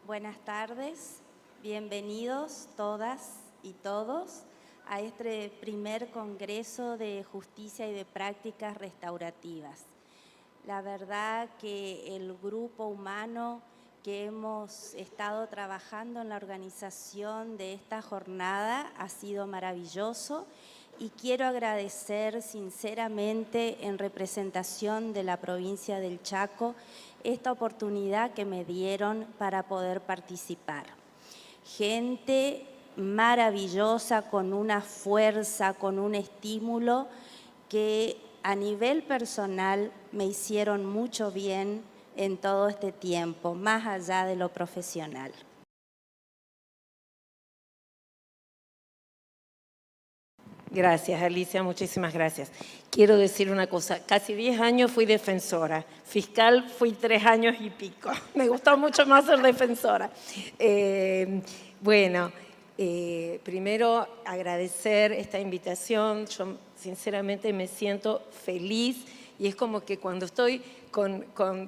Buenas tardes, bienvenidos todas y todos a este primer Congreso de Justicia y de Prácticas Restaurativas. La verdad que el grupo humano que hemos estado trabajando en la organización de esta jornada ha sido maravilloso y quiero agradecer sinceramente en representación de la provincia del Chaco esta oportunidad que me dieron para poder participar. Gente maravillosa, con una fuerza, con un estímulo que a nivel personal me hicieron mucho bien en todo este tiempo, más allá de lo profesional. Gracias, Alicia, muchísimas gracias. Quiero decir una cosa, casi 10 años fui defensora, fiscal fui 3 años y pico. Me gustó mucho más ser defensora. Primero agradecer esta invitación. Yo sinceramente me siento feliz y es como que cuando estoy con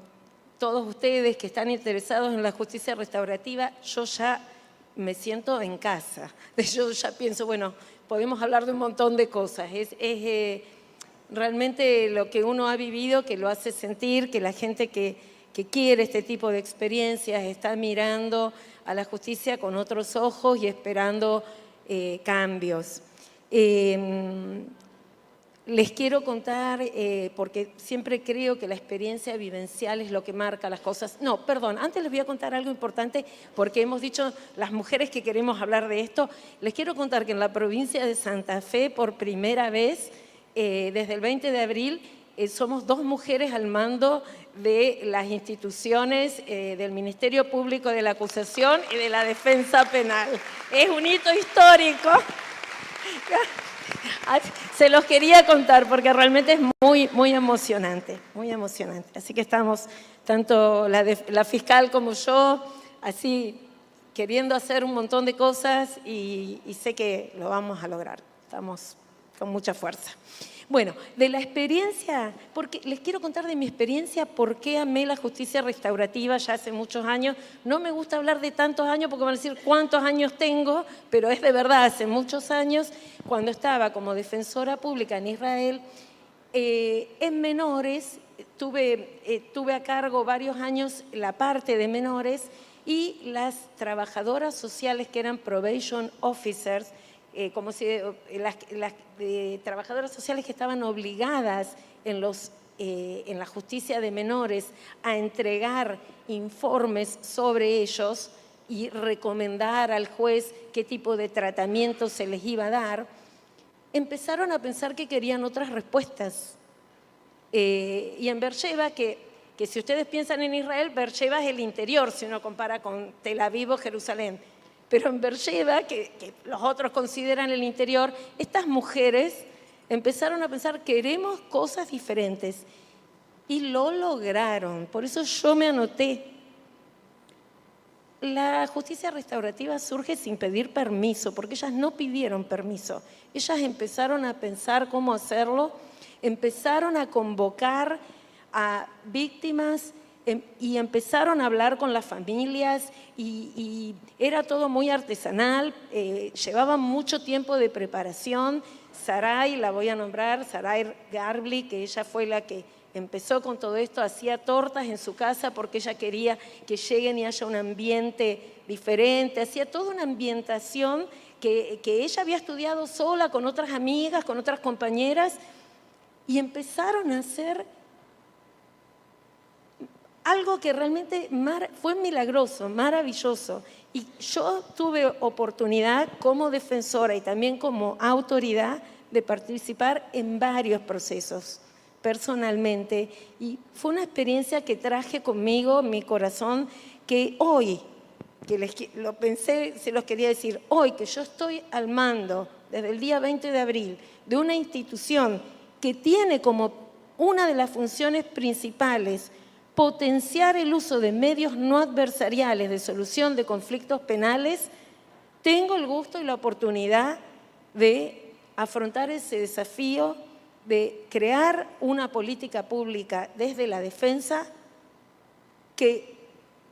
todos ustedes que están interesados en la justicia restaurativa, yo ya me siento en casa. Yo ya pienso, bueno, podemos hablar de un montón de cosas. Es realmente lo que uno ha vivido que lo hace sentir, que la gente que quiere este tipo de experiencias está mirando a la justicia con otros ojos y esperando cambios. Les quiero contar, porque siempre creo que la experiencia vivencial es lo que marca las cosas. No, perdón, antes les voy a contar algo importante porque hemos dicho las mujeres que queremos hablar de esto. Les quiero contar que en la provincia de Santa Fe, por primera vez, desde el 20 de abril, somos 2 mujeres al mando de las instituciones del Ministerio Público de la Acusación y de la Defensa Penal. Es un hito histórico. Se los quería contar porque realmente es muy emocionante, muy emocionante. Así que estamos, tanto la fiscal como yo, así queriendo hacer un montón de cosas y sé que lo vamos a lograr. Estamos con mucha fuerza. Bueno, de la experiencia, porque les quiero contar de mi experiencia, por qué amé la justicia restaurativa ya hace muchos años. No me gusta hablar de tantos años porque van a decir cuántos años tengo, pero es de verdad, hace muchos años, cuando estaba como defensora pública en Israel, en menores, tuve a cargo varios años la parte de menores y las trabajadoras sociales que eran probation officers, como si las trabajadoras sociales que estaban obligadas en la justicia de menores a entregar informes sobre ellos y recomendar al juez qué tipo de tratamiento se les iba a dar, empezaron a pensar que querían otras respuestas. Y en Beersheba, que si ustedes piensan en Israel, Beersheba es el interior, si uno compara con Tel Aviv o Jerusalén. Pero en Beersheba, que los otros consideran el interior, estas mujeres empezaron a pensar, queremos cosas diferentes. Y lo lograron, por eso yo me anoté. La justicia restaurativa surge sin pedir permiso, porque ellas no pidieron permiso. Ellas empezaron a pensar cómo hacerlo, empezaron a convocar a víctimas y empezaron a hablar con las familias y era todo muy artesanal, llevaba mucho tiempo de preparación. Saray, la voy a nombrar, Saray Garbli, que ella fue la que empezó con todo esto, hacía tortas en su casa porque ella quería que lleguen y haya un ambiente diferente, hacía toda una ambientación que ella había estudiado sola con otras amigas, con otras compañeras, y empezaron a hacer algo que realmente fue milagroso, maravilloso. Y yo tuve oportunidad como defensora y también como autoridad de participar en varios procesos personalmente. Y fue una experiencia que traje conmigo en mi corazón, que hoy, que lo pensé, se los quería decir, hoy que yo estoy al mando, desde el día 20 de abril, de una institución que tiene como una de las funciones principales potenciar el uso de medios no adversariales de solución de conflictos penales, tengo el gusto y la oportunidad de afrontar ese desafío de crear una política pública desde la defensa que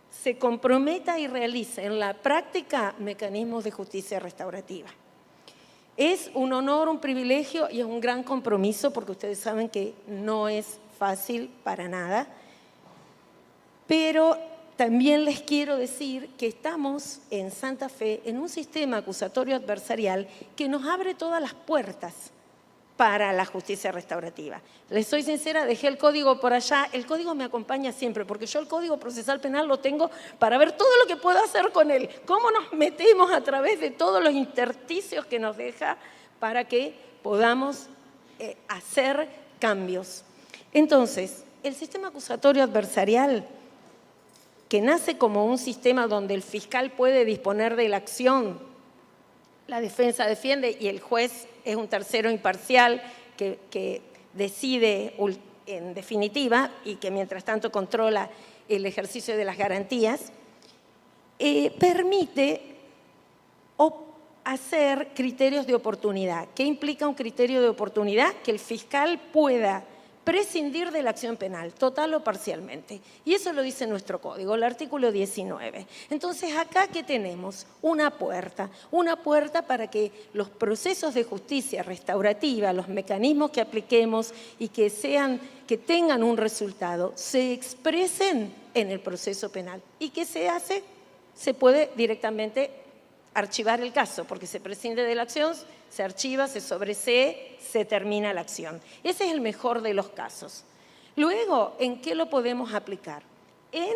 se comprometa y realice en la práctica mecanismos de justicia restaurativa. Es un honor, un privilegio y es un gran compromiso, porque ustedes saben que no es fácil para nada, pero también les quiero decir que estamos en Santa Fe en un sistema acusatorio adversarial que nos abre todas las puertas para la justicia restaurativa. Les soy sincera, dejé el código por allá. El código me acompaña siempre, porque yo el Código Procesal Penal lo tengo para ver todo lo que puedo hacer con él. Cómo nos metemos a través de todos los intersticios que nos deja para que podamos hacer cambios. Entonces, el sistema acusatorio adversarial, que nace como un sistema donde el fiscal puede disponer de la acción, la defensa defiende y el juez es un tercero imparcial que decide en definitiva y que mientras tanto controla el ejercicio de las garantías, permite hacer criterios de oportunidad. ¿Qué implica un criterio de oportunidad? Que el fiscal pueda prescindir de la acción penal, total o parcialmente. Y eso lo dice nuestro código, el artículo 19. Entonces, acá, ¿qué tenemos? Una puerta para que los procesos de justicia restaurativa, los mecanismos que apliquemos y que tengan un resultado, se expresen en el proceso penal. ¿Y qué se hace? Se puede directamente archivar el caso, porque se prescinde de la acción, se archiva, se sobresee, se termina la acción. Ese es el mejor de los casos. Luego, ¿en qué lo podemos aplicar? En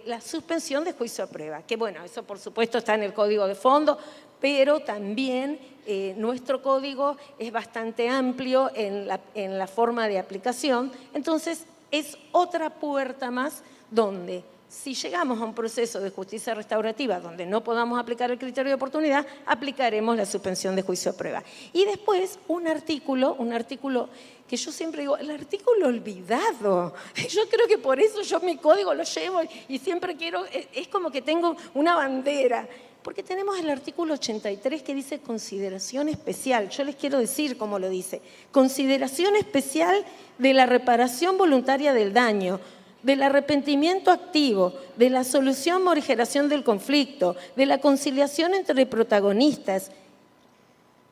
la suspensión de juicio a prueba, que bueno, eso por supuesto está en el código de fondo, pero también nuestro código es bastante amplio en la forma de aplicación. Entonces, es otra puerta más donde, si llegamos a un proceso de justicia restaurativa donde no podamos aplicar el criterio de oportunidad, aplicaremos la suspensión de juicio a prueba. Y después un artículo que yo siempre digo, el artículo olvidado. Yo creo que por eso yo mi código lo llevo y siempre quiero, es como que tengo una bandera. Porque tenemos el artículo 83 que dice consideración especial. Yo les quiero decir cómo lo dice. Consideración especial de la reparación voluntaria del daño, del arrepentimiento activo, de la solución o morigeración del conflicto, de la conciliación entre protagonistas.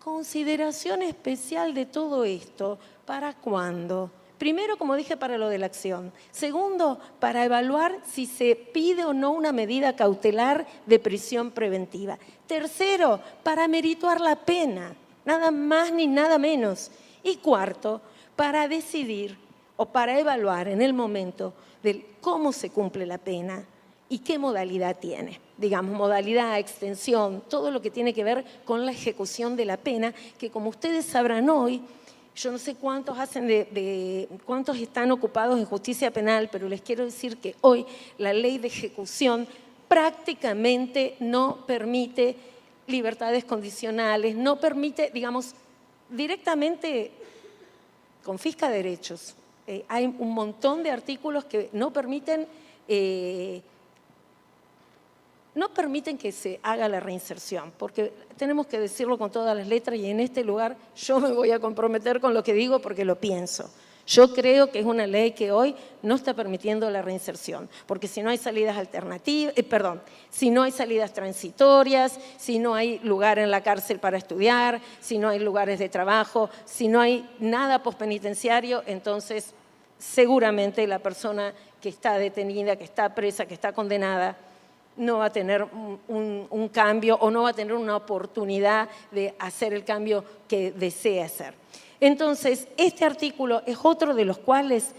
Consideración especial de todo esto, ¿para cuándo? Primero, como dije, para lo de la acción. Segundo, para evaluar si se pide o no una medida cautelar de prisión preventiva. Tercero, para merituar la pena, nada más ni nada menos. Y cuarto, para decidir o para evaluar en el momento de cómo se cumple la pena y qué modalidad tiene. Digamos, modalidad, extensión, todo lo que tiene que ver con la ejecución de la pena, que como ustedes sabrán hoy, yo no sé cuántos cuántos están ocupados en justicia penal, pero les quiero decir que hoy la ley de ejecución prácticamente no permite libertades condicionales, no permite, digamos, directamente confisca derechos. Hay un montón de artículos que no permiten que se haga la reinserción, porque tenemos que decirlo con todas las letras y en este lugar yo me voy a comprometer con lo que digo porque lo pienso. Yo creo que es una ley que hoy no está permitiendo la reinserción, porque si no hay salidas alternativas, si no hay salidas transitorias, si no hay lugar en la cárcel para estudiar, si no hay lugares de trabajo, si no hay nada pospenitenciario, entonces seguramente la persona que está detenida, que está presa, que está condenada, no va a tener un cambio o no va a tener una oportunidad de hacer el cambio que desea hacer. Entonces, este artículo es otro de los cuales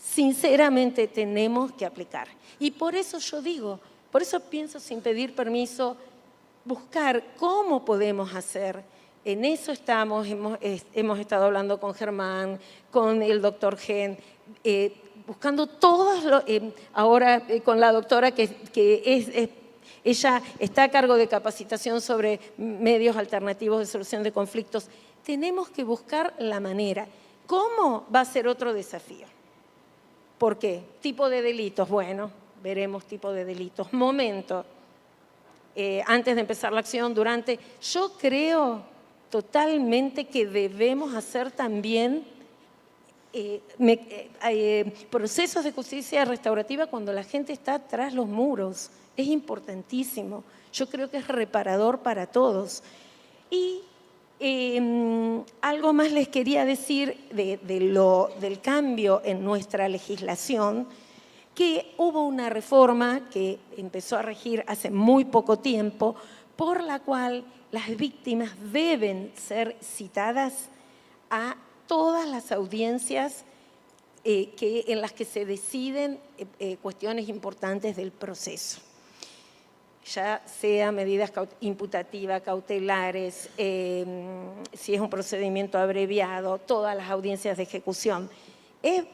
sinceramente tenemos que aplicar. Y por eso yo digo, por eso pienso sin pedir permiso, buscar cómo podemos hacer. En eso estamos, hemos estado hablando con Germán, con el doctor Gen, buscando todos, ahora con la doctora ella está a cargo de capacitación sobre medios alternativos de solución de conflictos. Tenemos que buscar la manera. ¿Cómo? Va a ser otro desafío. ¿Por qué? Tipo de delitos. Bueno, veremos tipo de delitos. Momento. Antes de empezar la acción, durante. Yo creo totalmente que debemos hacer también procesos de justicia restaurativa cuando la gente está tras los muros. Es importantísimo. Yo creo que es reparador para todos. Y algo más les quería decir del cambio en nuestra legislación, que hubo una reforma que empezó a regir hace muy poco tiempo, por la cual las víctimas deben ser citadas a todas las audiencias en las que se deciden cuestiones importantes del proceso, ya sea medidas imputativas, cautelares, si es un procedimiento abreviado, todas las audiencias de ejecución. Es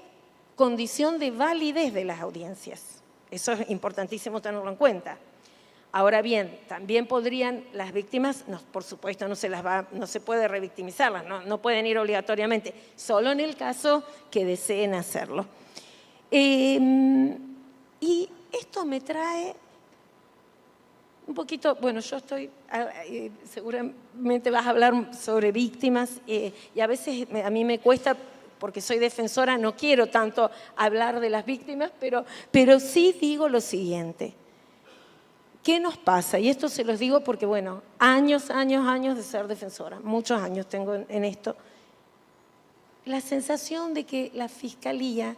condición de validez de las audiencias. Eso es importantísimo tenerlo en cuenta. Ahora bien, también podrían las víctimas, no, por supuesto no se puede revictimizarlas, no pueden ir obligatoriamente, solo en el caso que deseen hacerlo. Y esto me trae un poquito, bueno, yo estoy, seguramente vas a hablar sobre víctimas y a veces a mí me cuesta, porque soy defensora, no quiero tanto hablar de las víctimas, pero sí digo lo siguiente. ¿Qué nos pasa? Y esto se los digo porque, bueno, años de ser defensora, muchos años tengo en esto. La sensación de que la fiscalía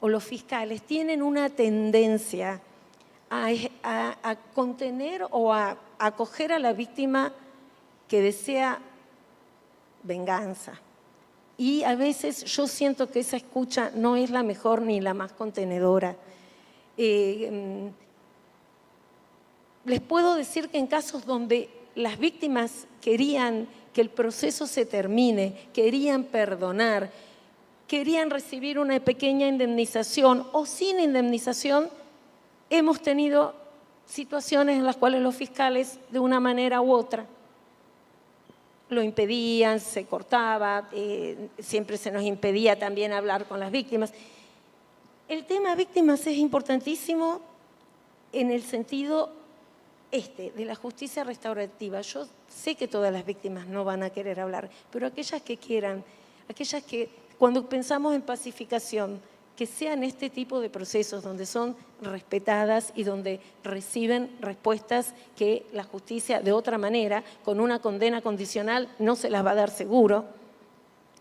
o los fiscales tienen una tendencia a contener o a acoger a la víctima que desea venganza. Y a veces yo siento que esa escucha no es la mejor ni la más contenedora. Les puedo decir que en casos donde las víctimas querían que el proceso se termine, querían perdonar, querían recibir una pequeña indemnización o sin indemnización, hemos tenido situaciones en las cuales los fiscales, de una manera u otra, lo impedían, se cortaba, siempre se nos impedía también hablar con las víctimas. El tema víctimas es importantísimo en el sentido de la justicia restaurativa. Yo sé que todas las víctimas no van a querer hablar, pero aquellas que quieran, aquellas que cuando pensamos en pacificación, que sean este tipo de procesos donde son respetadas y donde reciben respuestas que la justicia de otra manera, con una condena condicional, no se las va a dar seguro,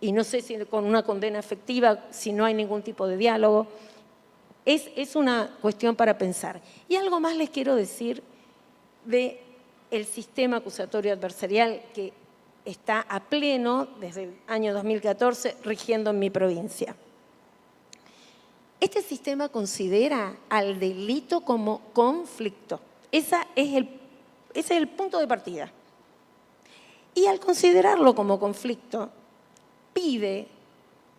y no sé si con una condena efectiva, si no hay ningún tipo de diálogo. Es una cuestión para pensar. Y algo más les quiero decir del sistema acusatorio adversarial que está a pleno desde el año 2014 rigiendo en mi provincia. Este sistema considera al delito como conflicto. Ese es el punto de partida. Y al considerarlo como conflicto, pide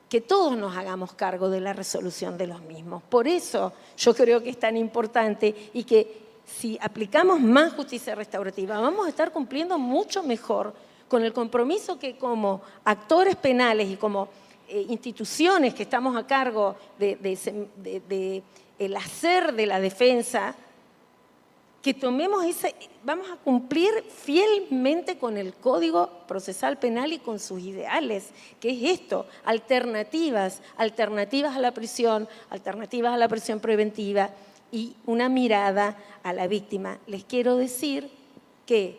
que todos nos hagamos cargo de la resolución de los mismos. Por eso yo creo que es tan importante y que si aplicamos más justicia restaurativa, vamos a estar cumpliendo mucho mejor con el compromiso que como actores penales y como instituciones que estamos a cargo el hacer de la defensa, que tomemos vamos a cumplir fielmente con el Código Procesal Penal y con sus ideales, que es esto, alternativas a la prisión preventiva, y una mirada a la víctima. Les quiero decir que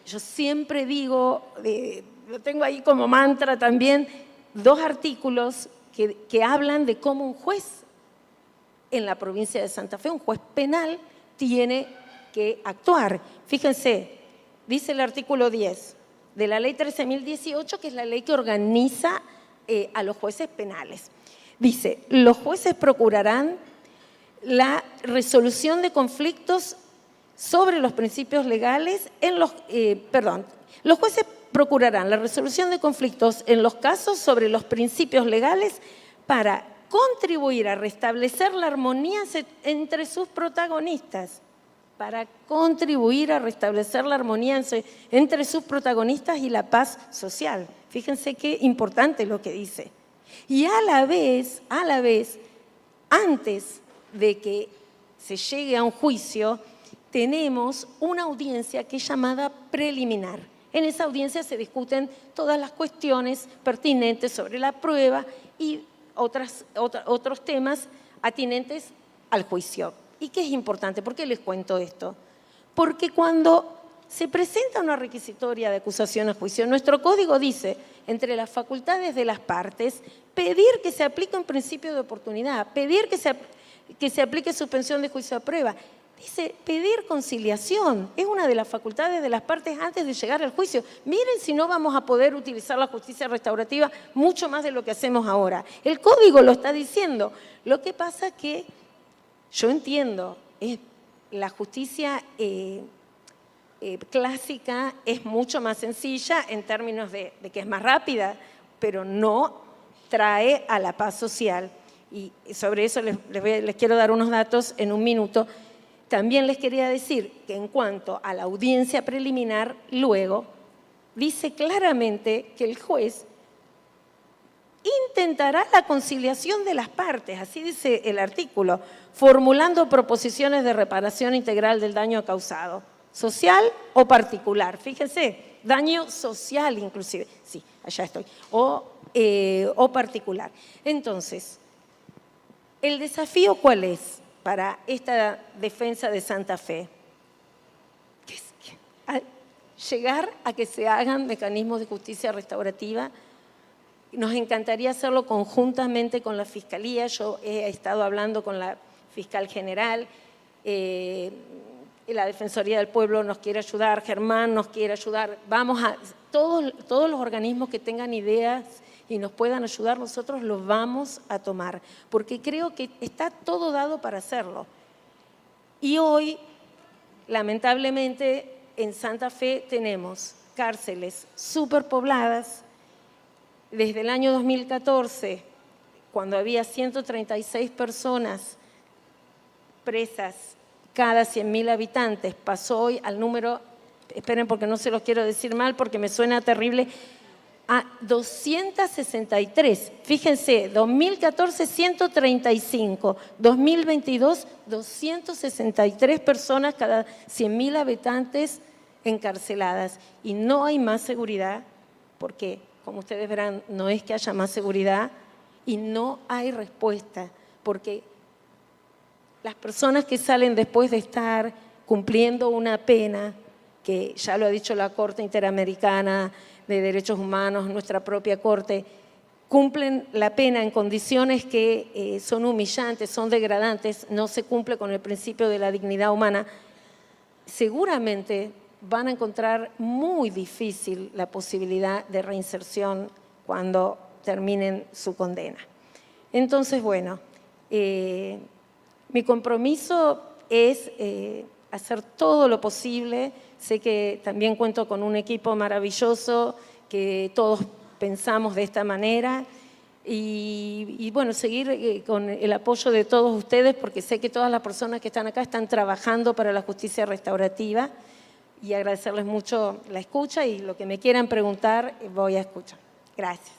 yo siempre digo, lo tengo ahí como mantra también, 2 artículos que hablan de cómo un juez en la provincia de Santa Fe, un juez penal, tiene que actuar. Fíjense, dice el artículo 10 de la ley 13.018, que es la ley que organiza a los jueces penales. Dice, los jueces procurarán la resolución de conflictos sobre los principios legales los jueces procurarán la resolución de conflictos en los casos sobre los principios legales para contribuir a restablecer la armonía entre sus protagonistas, entre sus protagonistas y la paz social. Fíjense qué importante lo que dice. Y a la vez, antes de que se llegue a un juicio, tenemos una audiencia que es llamada preliminar. En esa audiencia se discuten todas las cuestiones pertinentes sobre la prueba y otros temas atinentes al juicio. ¿Y qué es importante? ¿Por qué les cuento esto? Porque cuando se presenta una requisitoria de acusación a juicio, nuestro código dice, entre las facultades de las partes, pedir que se aplique un principio de oportunidad, pedir que se aplique suspensión de juicio a prueba. Dice, pedir conciliación, es una de las facultades de las partes antes de llegar al juicio. Miren si no vamos a poder utilizar la justicia restaurativa mucho más de lo que hacemos ahora. El código lo está diciendo. Lo que pasa es que yo entiendo, la justicia clásica es mucho más sencilla en términos de que es más rápida, pero no trae a la paz social. Y sobre eso les quiero dar unos datos en un minuto. También les quería decir que en cuanto a la audiencia preliminar, luego dice claramente que el juez intentará la conciliación de las partes, así dice el artículo, formulando proposiciones de reparación integral del daño causado, social o particular. Fíjense, daño social inclusive, sí, allá estoy, o particular. Entonces, ¿el desafío cuál es para esta defensa de Santa Fe? Llegar a que se hagan mecanismos de justicia restaurativa. Nos encantaría hacerlo conjuntamente con la Fiscalía. Yo he estado hablando con la Fiscal General, la Defensoría del Pueblo nos quiere ayudar, Germán nos quiere ayudar. Vamos a, todos los organismos que tengan ideas y nos puedan ayudar, nosotros los vamos a tomar, porque creo que está todo dado para hacerlo. Y hoy, lamentablemente, en Santa Fe tenemos cárceles superpobladas. Desde el año 2014, cuando había 136 personas presas cada 100.000 habitantes, pasó hoy al número, esperen porque no se los quiero decir mal porque me suena terrible, a 263. Fíjense, 2014 135, 2022 263 personas cada 100.000 habitantes encarceladas. Y no hay más seguridad porque, como ustedes verán, no es que haya más seguridad y no hay respuesta porque las personas que salen después de estar cumpliendo una pena, que ya lo ha dicho la Corte Interamericana de Derechos Humanos, nuestra propia Corte, cumplen la pena en condiciones que son humillantes, son degradantes, no se cumple con el principio de la dignidad humana, seguramente van a encontrar muy difícil la posibilidad de reinserción cuando terminen su condena. Entonces, bueno, mi compromiso es hacer todo lo posible. Sé que también cuento con un equipo maravilloso, que todos pensamos de esta manera y bueno, seguir con el apoyo de todos ustedes porque sé que todas las personas que están acá están trabajando para la justicia restaurativa y agradecerles mucho la escucha y lo que me quieran preguntar voy a escuchar. Gracias.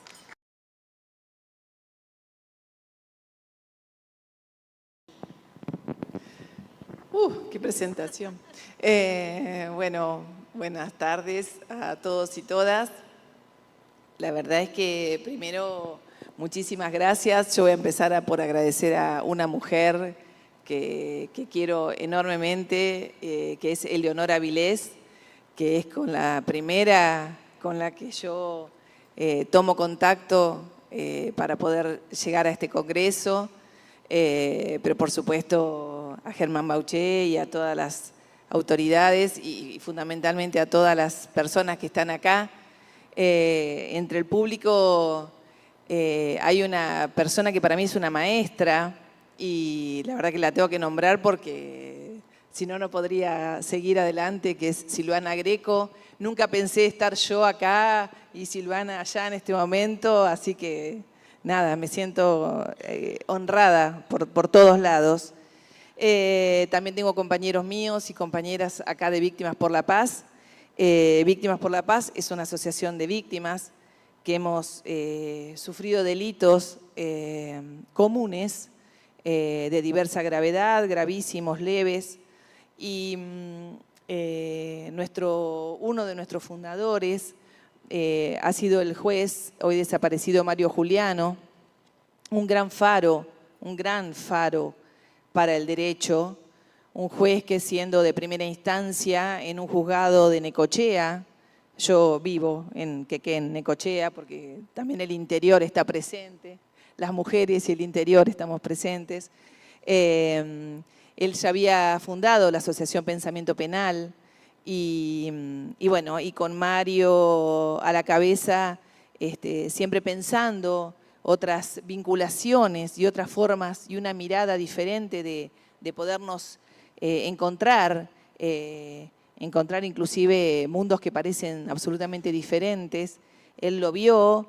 ¡Qué presentación! Bueno, buenas tardes a todos y todas. La verdad es que primero, muchísimas gracias. Yo voy a empezar por agradecer a una mujer que quiero enormemente, que es Eleonora Vilés, que es con la primera con la que yo tomo contacto para poder llegar a este congreso, pero por supuesto a Germán Bauché y a todas las autoridades y fundamentalmente a todas las personas que están acá. Entre el público hay una persona que para mí es una maestra y la verdad que la tengo que nombrar porque si no, no podría seguir adelante, que es Silvana Greco. Nunca pensé estar yo acá y Silvana allá en este momento, así que nada, me siento honrada por todos lados. También tengo compañeros míos y compañeras acá de Víctimas por la Paz. Víctimas por la Paz es una asociación de víctimas que hemos sufrido delitos comunes de diversa gravedad, gravísimos, leves. Y uno de nuestros fundadores ha sido el juez, hoy desaparecido Mario Juliano, un gran faro para el derecho, un juez que siendo de primera instancia en un juzgado de Necochea, yo vivo en Quequén, Necochea, porque también el interior está presente, las mujeres y el interior estamos presentes. Él ya había fundado la Asociación Pensamiento Penal y bueno, y con Mario a la cabeza, siempre pensando otras vinculaciones y otras formas y una mirada diferente de podernos encontrar inclusive mundos que parecen absolutamente diferentes. Él lo vio,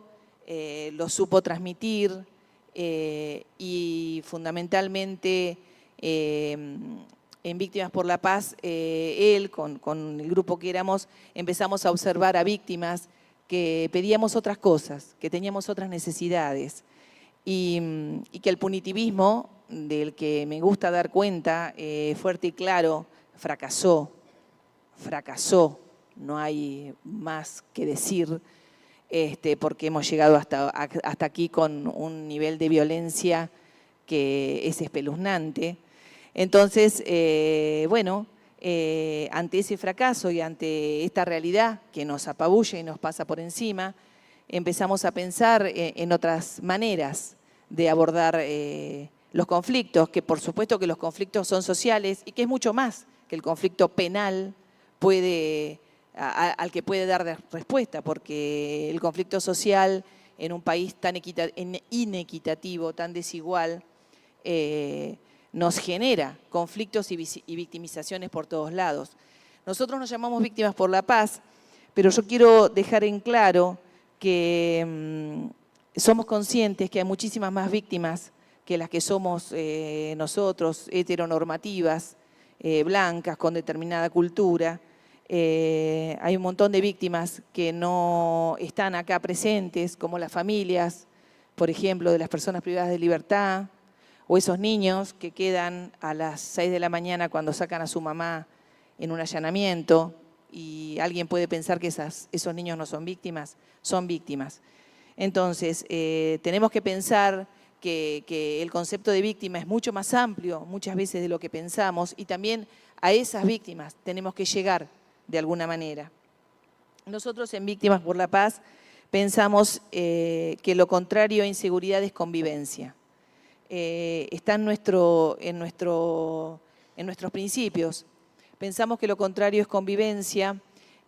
lo supo transmitir y fundamentalmente en Víctimas por la Paz, él con el grupo que éramos empezamos a observar a víctimas que pedíamos otras cosas, que teníamos otras necesidades y que el punitivismo, del que me gusta dar cuenta fuerte y claro, fracasó, no hay más que decir, porque hemos llegado hasta aquí con un nivel de violencia que es espeluznante. Entonces, bueno, ante ese fracaso y ante esta realidad que nos apabulla y nos pasa por encima, empezamos a pensar en otras maneras de abordar los conflictos, que por supuesto que los conflictos son sociales y que es mucho más que el conflicto penal al que puede dar respuesta, porque el conflicto social en un país tan inequitativo, tan desigual, nos genera conflictos y victimizaciones por todos lados. Nosotros nos llamamos Víctimas por la Paz, pero yo quiero dejar en claro que somos conscientes que hay muchísimas más víctimas que las que somos nosotros, heteronormativas, blancas, con determinada cultura. Hay un montón de víctimas que no están acá presentes, como las familias, por ejemplo, de las personas privadas de libertad, o esos niños que quedan a las 6 de la mañana cuando sacan a su mamá en un allanamiento, y alguien puede pensar que esos niños no son víctimas, son víctimas. Entonces, tenemos que pensar que el concepto de víctima es mucho más amplio muchas veces de lo que pensamos, y también a esas víctimas tenemos que llegar de alguna manera. Nosotros en Víctimas por la Paz pensamos que lo contrario a inseguridad es convivencia. Está en nuestros principios. Pensamos que lo contrario es convivencia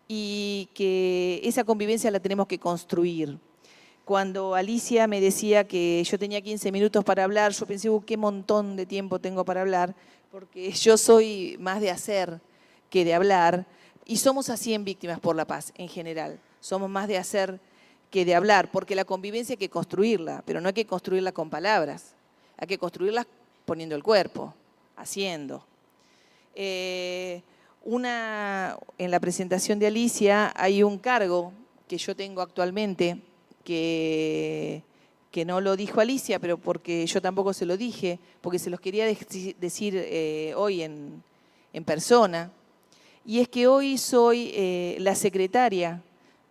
y que esa convivencia la tenemos que construir. Cuando Alicia me decía que yo tenía 15 minutos para hablar, yo pensé, qué montón de tiempo tengo para hablar, porque yo soy más de hacer que de hablar, y somos así en Víctimas por la Paz en general. Somos más de hacer que de hablar, porque la convivencia hay que construirla, pero no hay que construirla con palabras, hay que construirla poniendo el cuerpo, haciendo. En la presentación de Alicia hay un cargo que yo tengo actualmente, que no lo dijo Alicia, pero porque yo tampoco se lo dije, porque se los quería decir hoy en persona, y es que hoy soy la secretaria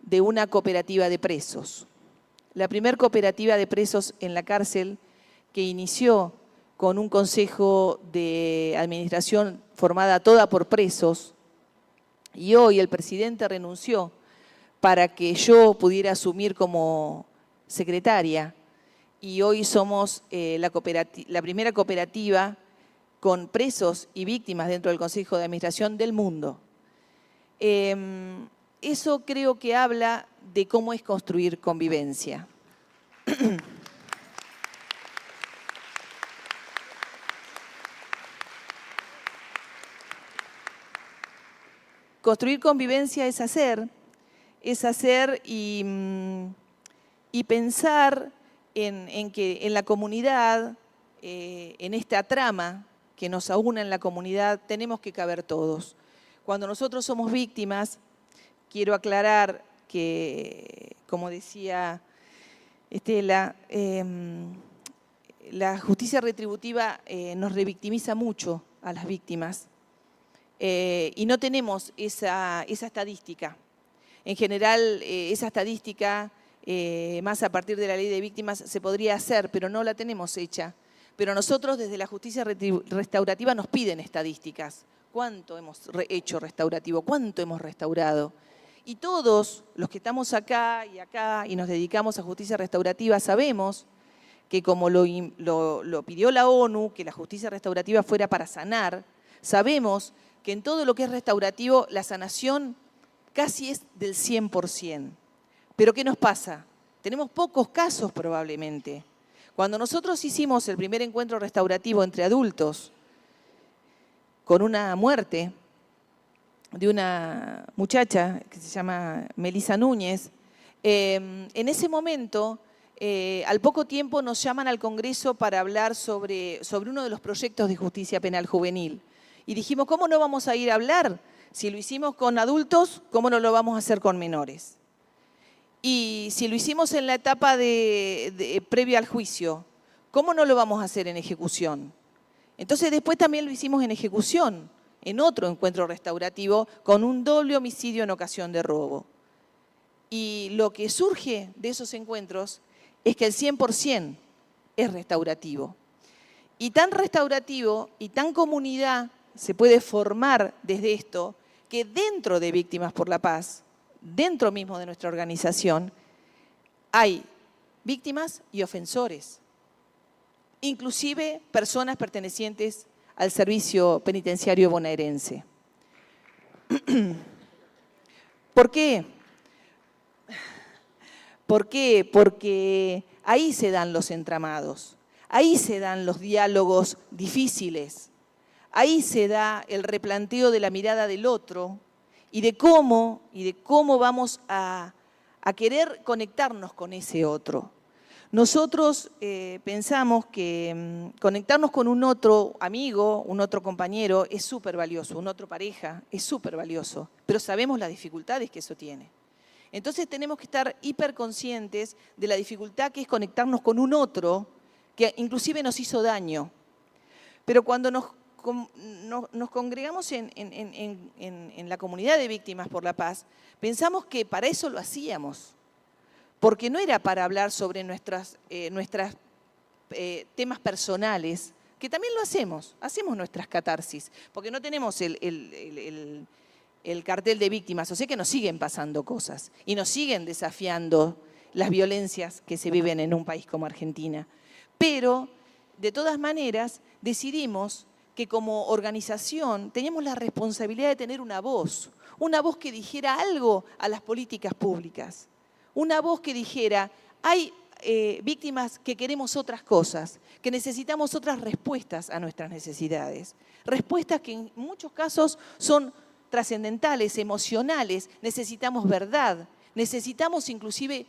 de una cooperativa de presos. La primer cooperativa de presos en la cárcel, que inició con un consejo de administración formada toda por presos, y hoy el presidente renunció para que yo pudiera asumir como secretaria, y hoy somos la primera cooperativa con presos y víctimas dentro del Consejo de Administración del mundo. Eso creo que habla de cómo es construir convivencia. Construir convivencia es hacer y pensar en que en la comunidad, en esta trama que nos aúna en la comunidad, tenemos que caber todos. Cuando nosotros somos víctimas, quiero aclarar que, como decía Estela, la justicia retributiva nos revictimiza mucho a las víctimas y no tenemos esa estadística. En general, esa estadística más a partir de la ley de víctimas se podría hacer, pero no la tenemos hecha. Pero nosotros desde la justicia restaurativa nos piden estadísticas. ¿Cuánto hemos hecho restaurativo? ¿Cuánto hemos restaurado? Y todos los que estamos acá y nos dedicamos a justicia restaurativa sabemos que como lo pidió la ONU, que la justicia restaurativa fuera para sanar, sabemos que en todo lo que es restaurativo la sanación casi es del 100%. Pero ¿qué nos pasa? Tenemos pocos casos probablemente. Cuando nosotros hicimos el primer encuentro restaurativo entre adultos, con una muerte de una muchacha que se llama Melissa Núñez, en ese momento, al poco tiempo nos llaman al Congreso para hablar sobre uno de los proyectos de justicia penal juvenil. Y dijimos, ¿cómo no vamos a ir a hablar? Si lo hicimos con adultos, ¿cómo no lo vamos a hacer con menores? Y si lo hicimos en la etapa previa al juicio, ¿cómo no lo vamos a hacer en ejecución? Entonces después también lo hicimos en ejecución, en otro encuentro restaurativo, con un doble homicidio en ocasión de robo. Y lo que surge de esos encuentros es que el 100% es restaurativo. Y tan restaurativo y tan comunidad se puede formar desde esto, que dentro de Víctimas por la Paz, dentro mismo de nuestra organización, hay víctimas y ofensores, inclusive personas pertenecientes al servicio penitenciario bonaerense. ¿Por qué? ¿Por qué? Porque ahí se dan los entramados, ahí se dan los diálogos difíciles, ahí se da el replanteo de la mirada del otro y de cómo vamos a querer conectarnos con ese otro. Nosotros pensamos que conectarnos con un otro amigo, un otro compañero, es súper valioso, un otro pareja, es súper valioso, pero sabemos las dificultades que eso tiene. Entonces tenemos que estar hiperconscientes de la dificultad que es conectarnos con un otro que inclusive nos hizo daño. Pero cuando nos congregamos en la comunidad de Víctimas por la Paz, pensamos que para eso lo hacíamos. Porque no era para hablar sobre nuestros temas personales, que también lo hacemos nuestras catarsis, porque no tenemos el cartel de víctimas, o sea que nos siguen pasando cosas y nos siguen desafiando las violencias que se viven en un país como Argentina. Pero, de todas maneras, decidimos que como organización teníamos la responsabilidad de tener una voz que dijera algo a las políticas públicas. Una voz que dijera, hay víctimas que queremos otras cosas, que necesitamos otras respuestas a nuestras necesidades. Respuestas que en muchos casos son trascendentales, emocionales, necesitamos verdad, necesitamos inclusive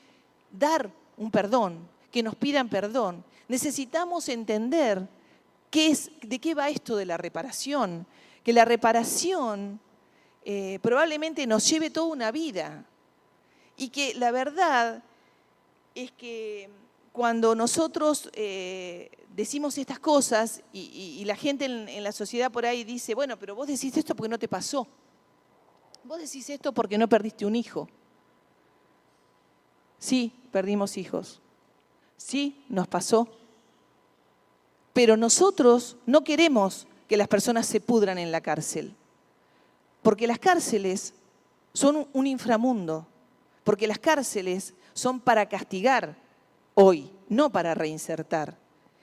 dar un perdón, que nos pidan perdón. Necesitamos entender de qué va esto de la reparación, que la reparación probablemente nos lleve toda una vida. Y que la verdad es que cuando nosotros decimos estas cosas y la gente en la sociedad por ahí dice, bueno, pero vos decís esto porque no te pasó. Vos decís esto porque no perdiste un hijo. Sí, perdimos hijos. Sí, nos pasó. Pero nosotros no queremos que las personas se pudran en la cárcel. Porque las cárceles son un inframundo. Porque las cárceles son para castigar hoy, no para reinsertar.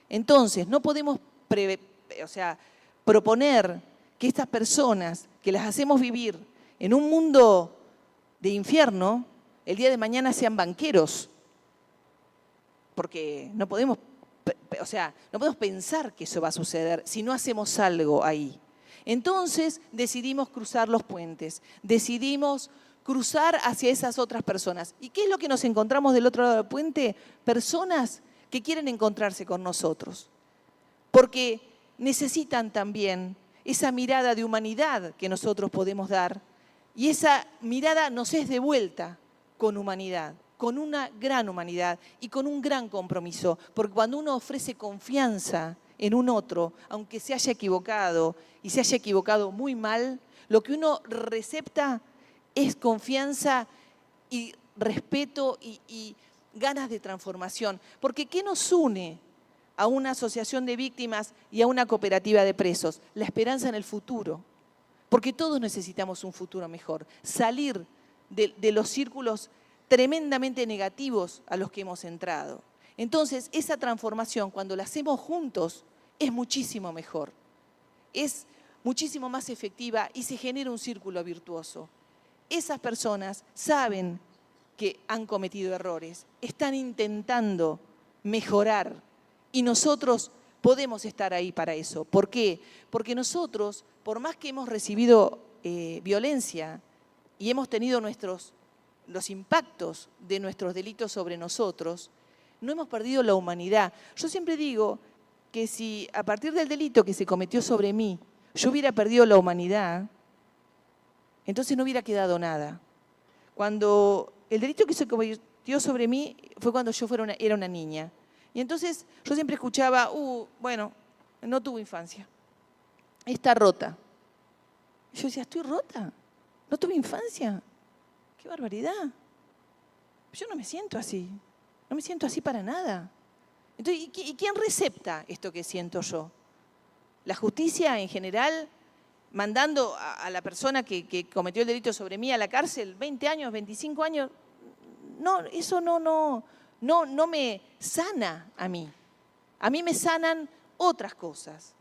Entonces, no podemos proponer que estas personas que las hacemos vivir en un mundo de infierno, el día de mañana sean banqueros. Porque no podemos pensar que eso va a suceder si no hacemos algo ahí. Entonces, decidimos cruzar los puentes, decidimos cruzar hacia esas otras personas. ¿Y qué es lo que nos encontramos del otro lado del puente? Personas que quieren encontrarse con nosotros. Porque necesitan también esa mirada de humanidad que nosotros podemos dar. Y esa mirada nos es devuelta con humanidad, con una gran humanidad y con un gran compromiso. Porque cuando uno ofrece confianza en un otro, aunque se haya equivocado y se haya equivocado muy mal, lo que uno recepta es confianza y respeto y ganas de transformación. Porque ¿qué nos une a una asociación de víctimas y a una cooperativa de presos? La esperanza en el futuro. Porque todos necesitamos un futuro mejor. Salir de los círculos tremendamente negativos a los que hemos entrado. Entonces, esa transformación, cuando la hacemos juntos, es muchísimo mejor. Es muchísimo más efectiva y se genera un círculo virtuoso. Esas personas saben que han cometido errores, están intentando mejorar y nosotros podemos estar ahí para eso. ¿Por qué? Porque nosotros, por más que hemos recibido violencia y hemos tenido los impactos de nuestros delitos sobre nosotros, no hemos perdido la humanidad. Yo siempre digo que si a partir del delito que se cometió sobre mí, yo hubiera perdido la humanidad, entonces no hubiera quedado nada. Cuando el delito que se cometió sobre mí fue cuando yo era una niña. Y entonces yo siempre escuchaba, bueno, no tuvo infancia, está rota. Y yo decía, ¿estoy rota? ¿No tuve infancia? ¡Qué barbaridad! Yo no me siento así, no me siento así para nada. Entonces, ¿y quién recepta esto que siento yo? La justicia en general, mandando a la persona que cometió el delito sobre mí a la cárcel, 20 años, 25 años, no, eso no me sana a mí. A mí me sanan otras cosas.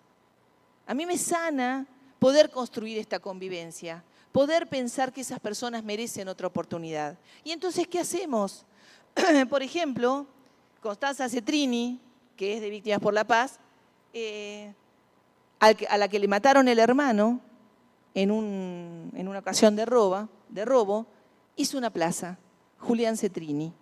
A mí me sana poder construir esta convivencia, poder pensar que esas personas merecen otra oportunidad. Y entonces, ¿qué hacemos? Por ejemplo, Constanza Cetrini, que es de Víctimas por la Paz, a la que le mataron el hermano en una ocasión de robo, hizo una plaza, Julián Cetrini.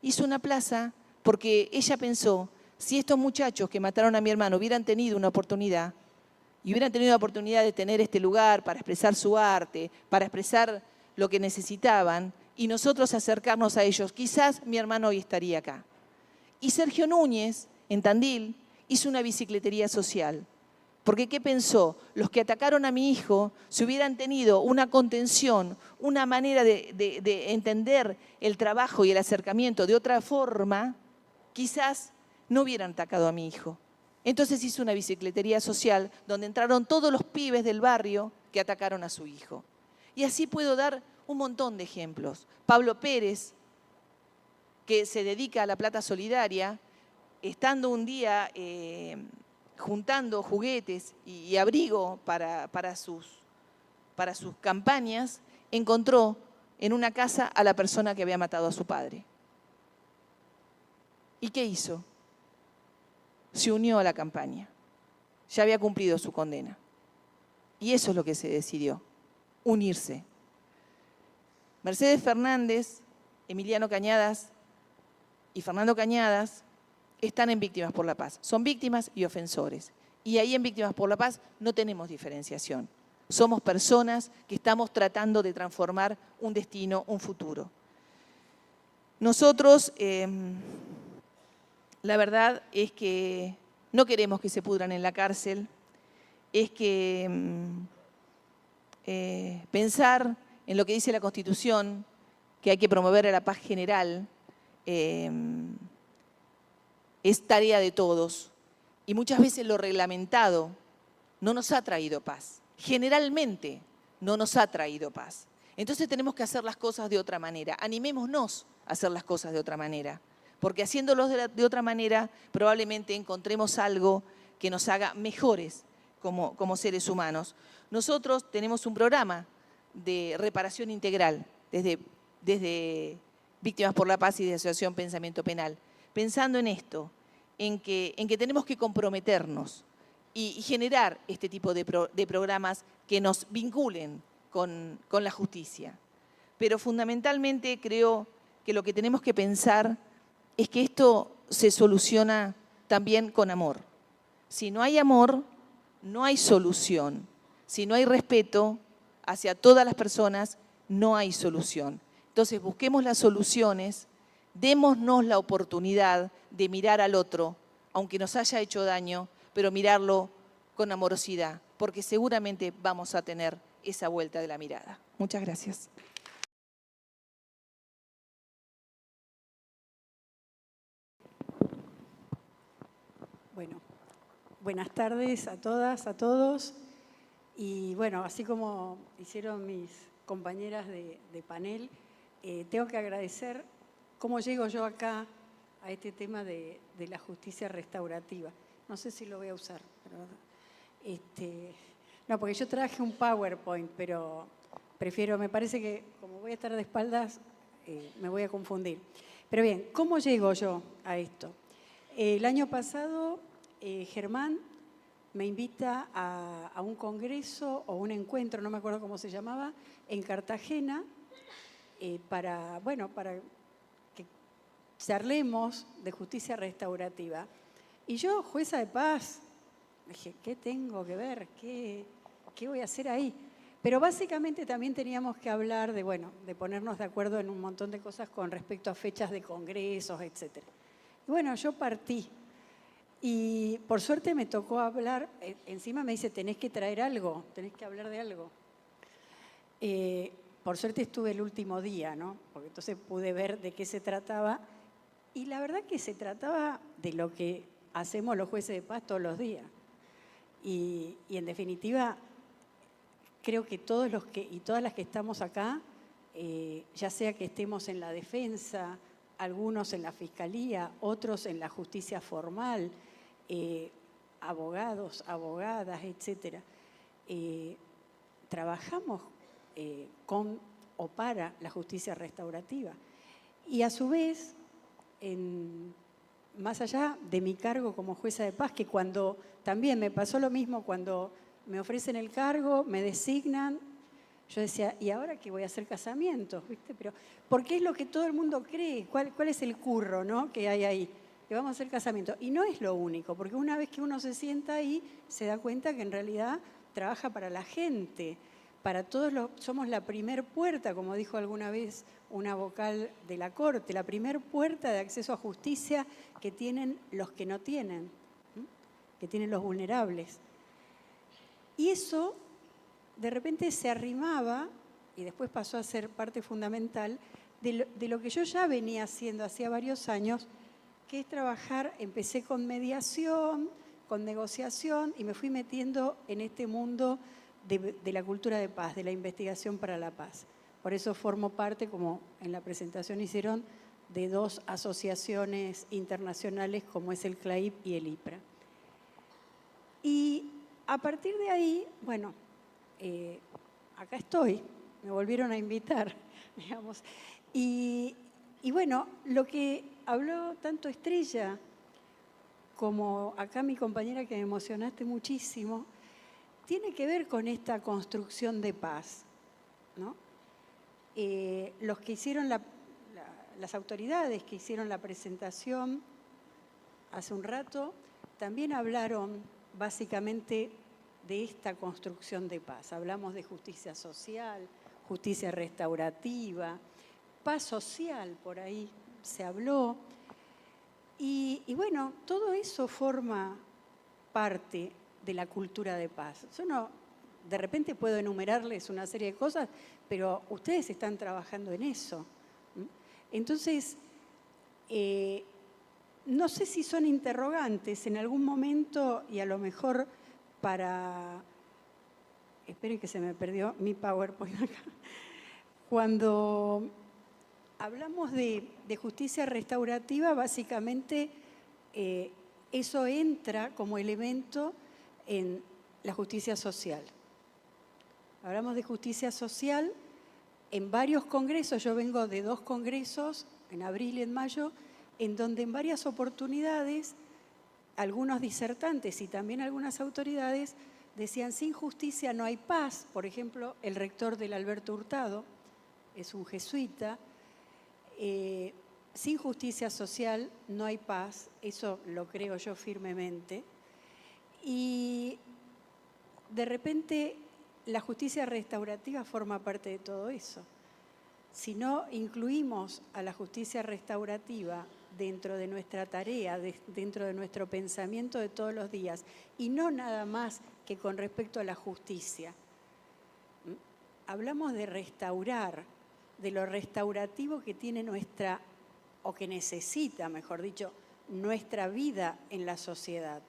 Hizo una plaza porque ella pensó, si estos muchachos que mataron a mi hermano hubieran tenido una oportunidad, y hubieran tenido la oportunidad de tener este lugar para expresar su arte, para expresar lo que necesitaban, y nosotros acercarnos a ellos, quizás mi hermano hoy estaría acá. Y Sergio Núñez, en Tandil, hizo una bicicletería social. Porque ¿qué pensó? Los que atacaron a mi hijo, si hubieran tenido una contención, una manera de entender el trabajo y el acercamiento de otra forma, quizás no hubieran atacado a mi hijo. Entonces hizo una bicicletería social donde entraron todos los pibes del barrio que atacaron a su hijo. Y así puedo dar un montón de ejemplos. Pablo Pérez, que se dedica a la plata solidaria, estando un día juntando juguetes y abrigo para sus campañas, encontró en una casa a la persona que había matado a su padre. ¿Y qué hizo? Se unió a la campaña. Ya había cumplido su condena. Y eso es lo que se decidió, unirse. Mercedes Fernández, Emiliano Cañadas y Fernando Cañadas están en Víctimas por la Paz. Son víctimas y ofensores. Y ahí en Víctimas por la Paz no tenemos diferenciación. Somos personas que estamos tratando de transformar un destino, un futuro. Nosotros, la verdad es que no queremos que se pudran en la cárcel, es que pensar en lo que dice la Constitución, que hay que promover a la paz general, es tarea de todos. Y muchas veces lo reglamentado no nos ha traído paz. Generalmente no nos ha traído paz. Entonces tenemos que hacer las cosas de otra manera. Animémonos a hacer las cosas de otra manera. Porque haciéndolos de otra manera, probablemente encontremos algo que nos haga mejores como seres humanos. Nosotros tenemos un programa de reparación integral desde Víctimas por la Paz y de Asociación Pensamiento Penal, pensando en esto, en que tenemos que comprometernos y generar este tipo de programas que nos vinculen con la justicia. Pero fundamentalmente creo que lo que tenemos que pensar es que esto se soluciona también con amor. Si no hay amor, no hay solución. Si no hay respeto hacia todas las personas, no hay solución. Entonces busquemos las soluciones, démonos la oportunidad de mirar al otro, aunque nos haya hecho daño, pero mirarlo con amorosidad, porque seguramente vamos a tener esa vuelta de la mirada. Muchas gracias. Buenas tardes a todas, a todos. Y bueno, así como hicieron mis compañeras de panel, tengo que agradecer cómo llego yo acá a este tema de la justicia restaurativa. No sé si lo voy a usar, pero no, porque yo traje un PowerPoint, pero prefiero, me parece que como voy a estar de espaldas, me voy a confundir. Pero bien, ¿cómo llego yo a esto? El año pasado, Germán me invita a un congreso o un encuentro, no me acuerdo cómo se llamaba, en Cartagena, para que charlemos de justicia restaurativa. Y yo, jueza de paz, dije, ¿qué tengo que ver? ¿Qué voy a hacer ahí? Pero básicamente también teníamos que hablar de ponernos de acuerdo en un montón de cosas con respecto a fechas de congresos, etc. Y bueno, yo partí. Y por suerte me tocó hablar, encima me dice, tenés que traer algo, tenés que hablar de algo. Por suerte estuve el último día, ¿no? Porque entonces pude ver de qué se trataba. Y la verdad que se trataba de lo que hacemos los jueces de paz todos los días. Y en definitiva, creo que todos los que y todas las que estamos acá, ya sea que estemos en la defensa, algunos en la fiscalía, otros en la justicia formal, abogados, abogadas, etcétera, trabajamos con o para la justicia restaurativa. Y a su vez, más allá de mi cargo como jueza de paz, que cuando también me pasó lo mismo, cuando me ofrecen el cargo, me designan, yo decía, ¿y ahora qué voy a hacer casamientos? ¿Viste? Pero, porque es lo que todo el mundo cree, ¿cuál es el curro, ¿no? Que hay ahí? Que vamos a hacer casamientos. Y no es lo único, porque una vez que uno se sienta ahí, se da cuenta que en realidad trabaja para la gente, para todos somos la primer puerta, como dijo alguna vez una vocal de la Corte, la primer puerta de acceso a justicia que tienen los que no tienen, que tienen los vulnerables. Y eso de repente se arrimaba, y después pasó a ser parte fundamental, de lo que yo ya venía haciendo hacía varios años, que es trabajar, empecé con mediación, con negociación, y me fui metiendo en este mundo de la cultura de paz, de la investigación para la paz. Por eso formo parte, como en la presentación hicieron, de dos asociaciones internacionales como es el CLAIP y el IPRA. Y a partir de ahí, bueno, acá estoy, me volvieron a invitar, digamos. Y bueno, lo que habló tanto Estrella como acá mi compañera que me emocionaste muchísimo, tiene que ver con esta construcción de paz, ¿no? Los que hicieron las autoridades que hicieron la presentación hace un rato, también hablaron básicamente de esta construcción de paz. Hablamos de justicia social, justicia restaurativa, paz social, por ahí se habló. Y bueno, todo eso forma parte de la cultura de paz. Yo no, de repente puedo enumerarles una serie de cosas, pero ustedes están trabajando en eso. Entonces, no sé si son interrogantes en algún momento y a lo mejor para... Esperen que se me perdió mi PowerPoint acá. Cuando hablamos de justicia restaurativa, básicamente eso entra como elemento en la justicia social. Hablamos de justicia social en varios congresos, yo vengo de 2 congresos, en abril y en mayo, en donde en varias oportunidades algunos disertantes y también algunas autoridades decían, sin justicia no hay paz. Por ejemplo, el rector del Alberto Hurtado es un jesuita. Sin justicia social no hay paz, eso lo creo yo firmemente. Y de repente la justicia restaurativa forma parte de todo eso. Si no incluimos a la justicia restaurativa dentro de nuestra tarea, dentro de nuestro pensamiento de todos los días, y no nada más que con respecto a la justicia. Hablamos de restaurar, de lo restaurativo que tiene nuestra, o que necesita, mejor dicho, nuestra vida en la sociedad.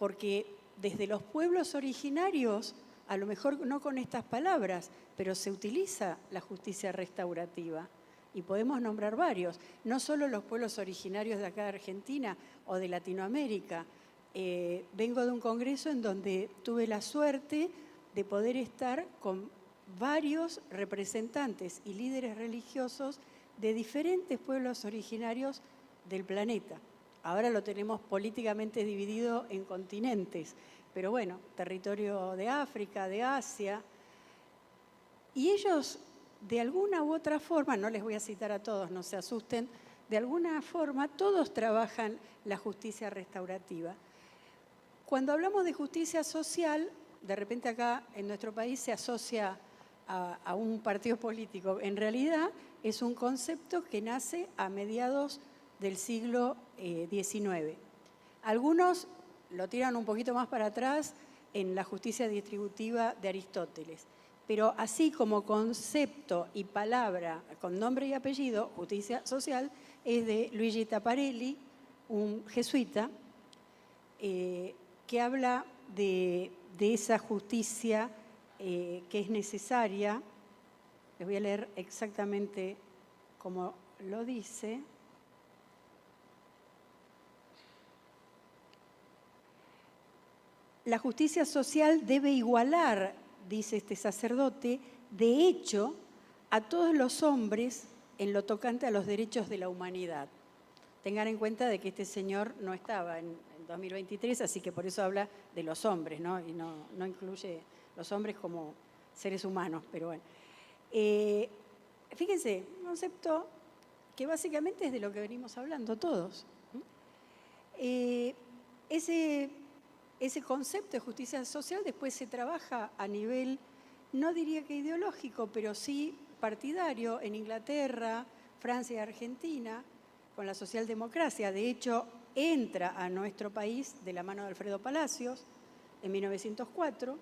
porque desde los pueblos originarios, a lo mejor no con estas palabras, pero se utiliza la justicia restaurativa. Y podemos nombrar varios, no solo los pueblos originarios de acá de Argentina o de Latinoamérica. Vengo de un congreso en donde tuve la suerte de poder estar con varios representantes y líderes religiosos de diferentes pueblos originarios del planeta. Ahora lo tenemos políticamente dividido en continentes, pero bueno, territorio de África, de Asia. Y ellos, de alguna u otra forma, no les voy a citar a todos, no se asusten, de alguna forma todos trabajan la justicia restaurativa. Cuando hablamos de justicia social, de repente acá en nuestro país se asocia a un partido político. En realidad es un concepto que nace a mediados del siglo XIX. Algunos lo tiran un poquito más para atrás en la justicia distributiva de Aristóteles. Pero así como concepto y palabra con nombre y apellido, justicia social, es de Luigi Taparelli, un jesuita, que habla de esa justicia que es necesaria. Les voy a leer exactamente como lo dice. La justicia social debe igualar, dice este sacerdote, de hecho, a todos los hombres en lo tocante a los derechos de la humanidad. Tengan en cuenta de que este señor no estaba en 2023, así que por eso habla de los hombres, ¿no? Y no incluye los hombres como seres humanos, pero bueno. Fíjense, un concepto que básicamente es de lo que venimos hablando todos. Ese concepto de justicia social después se trabaja a nivel, no diría que ideológico, pero sí partidario en Inglaterra, Francia y Argentina, con la socialdemocracia. De hecho, entra a nuestro país de la mano de Alfredo Palacios en 1904.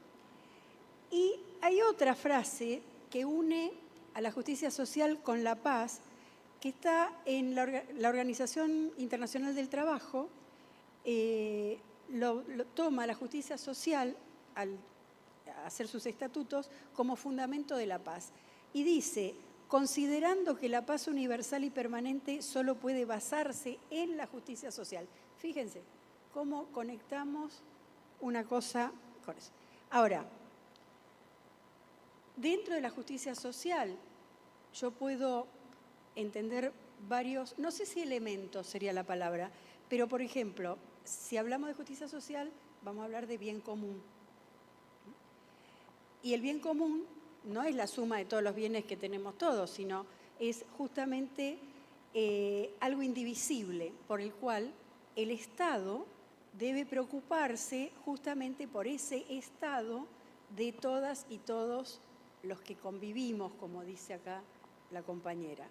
Y hay otra frase que une a la justicia social con la paz, que está en la Organización Internacional del Trabajo. Lo toma la justicia social al hacer sus estatutos como fundamento de la paz. Y dice, considerando que la paz universal y permanente solo puede basarse en la justicia social. Fíjense cómo conectamos una cosa con eso. Ahora, dentro de la justicia social, yo puedo entender varios, no sé si elementos sería la palabra, pero por ejemplo, si hablamos de justicia social, vamos a hablar de bien común. Y el bien común no es la suma de todos los bienes que tenemos todos, sino es justamente algo indivisible por el cual el Estado debe preocuparse justamente por ese estado de todas y todos los que convivimos, como dice acá la compañera.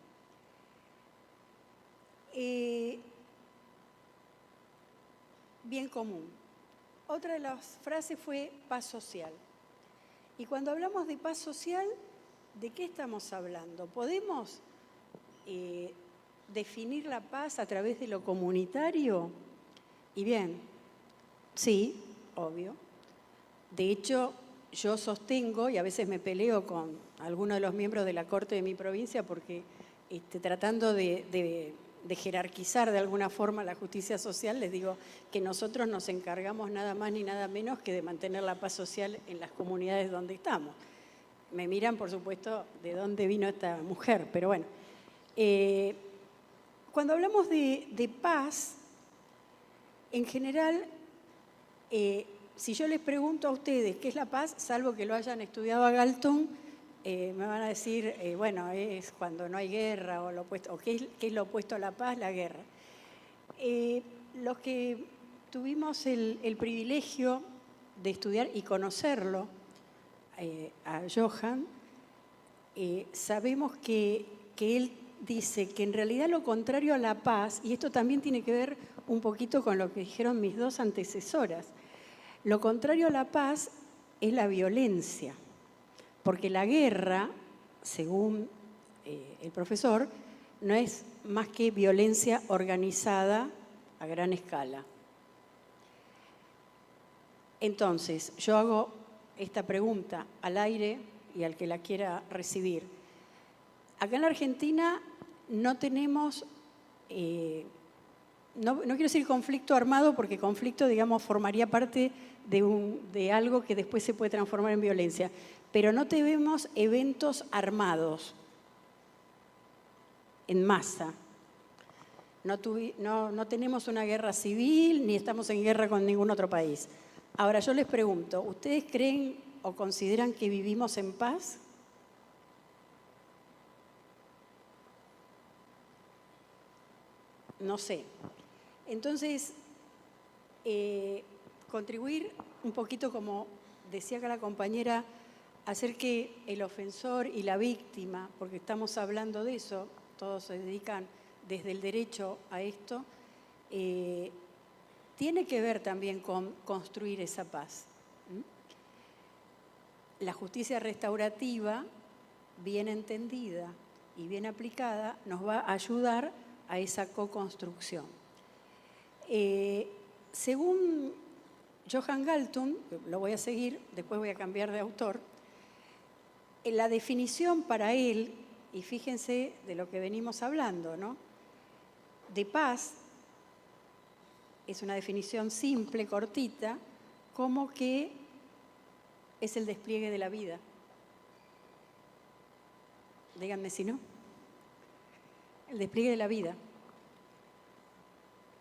Bien común. Otra de las frases fue paz social. Y cuando hablamos de paz social, ¿de qué estamos hablando? ¿Podemos definir la paz a través de lo comunitario? Y bien, sí, obvio. De hecho, yo sostengo, y a veces me peleo con algunos de los miembros de la Corte de mi provincia, porque tratando de jerarquizar de alguna forma la justicia social, les digo que nosotros nos encargamos nada más ni nada menos que de mantener la paz social en las comunidades donde estamos. Me miran, por supuesto, de dónde vino esta mujer, pero bueno. Cuando hablamos de paz, en general, si yo les pregunto a ustedes qué es la paz, salvo que lo hayan estudiado a Galton, me van a decir, bueno, es cuando no hay guerra, o lo opuesto, o ¿qué es lo opuesto a la paz? La guerra. Los que tuvimos el privilegio de estudiar y conocerlo, a Johann, sabemos que él dice que en realidad lo contrario a la paz, y esto también tiene que ver un poquito con lo que dijeron mis dos antecesoras, lo contrario a la paz es la violencia. Porque la guerra, según el profesor, no es más que violencia organizada a gran escala. Entonces, yo hago esta pregunta al aire y al que la quiera recibir. Acá en la Argentina no tenemos, no quiero decir conflicto armado, porque conflicto, digamos, formaría parte de algo que después se puede transformar en violencia, pero no tenemos eventos armados en masa. No tenemos una guerra civil, ni estamos en guerra con ningún otro país. Ahora, yo les pregunto, ¿ustedes creen o consideran que vivimos en paz? No sé. Entonces, contribuir un poquito, como decía acá la compañera, hacer que el ofensor y la víctima, porque estamos hablando de eso, todos se dedican desde el derecho a esto, tiene que ver también con construir esa paz. La justicia restaurativa, bien entendida y bien aplicada, nos va a ayudar a esa co-construcción. Según Johan Galtung, lo voy a seguir, después voy a cambiar de autor, la definición para él, y fíjense de lo que venimos hablando, ¿no? De paz es una definición simple, cortita, como que es el despliegue de la vida. Díganme si no. El despliegue de la vida,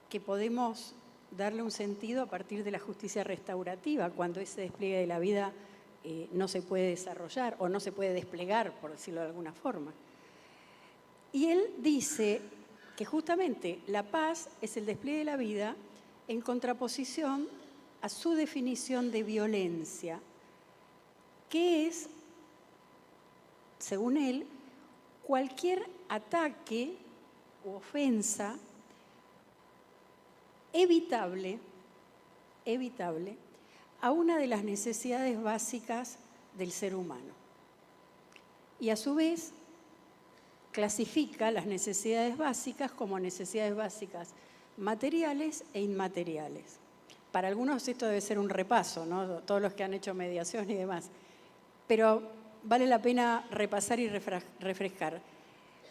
que podemos darle un sentido a partir de la justicia restaurativa, cuando ese despliegue de la vida no se puede desarrollar o no se puede desplegar, por decirlo de alguna forma. Y él dice que justamente la paz es el despliegue de la vida en contraposición a su definición de violencia, que es, según él, cualquier ataque u ofensa evitable a una de las necesidades básicas del ser humano. Y a su vez clasifica las necesidades básicas como necesidades básicas materiales e inmateriales. Para algunos esto debe ser un repaso, ¿no? Todos los que han hecho mediación y demás. Pero vale la pena repasar y refrescar.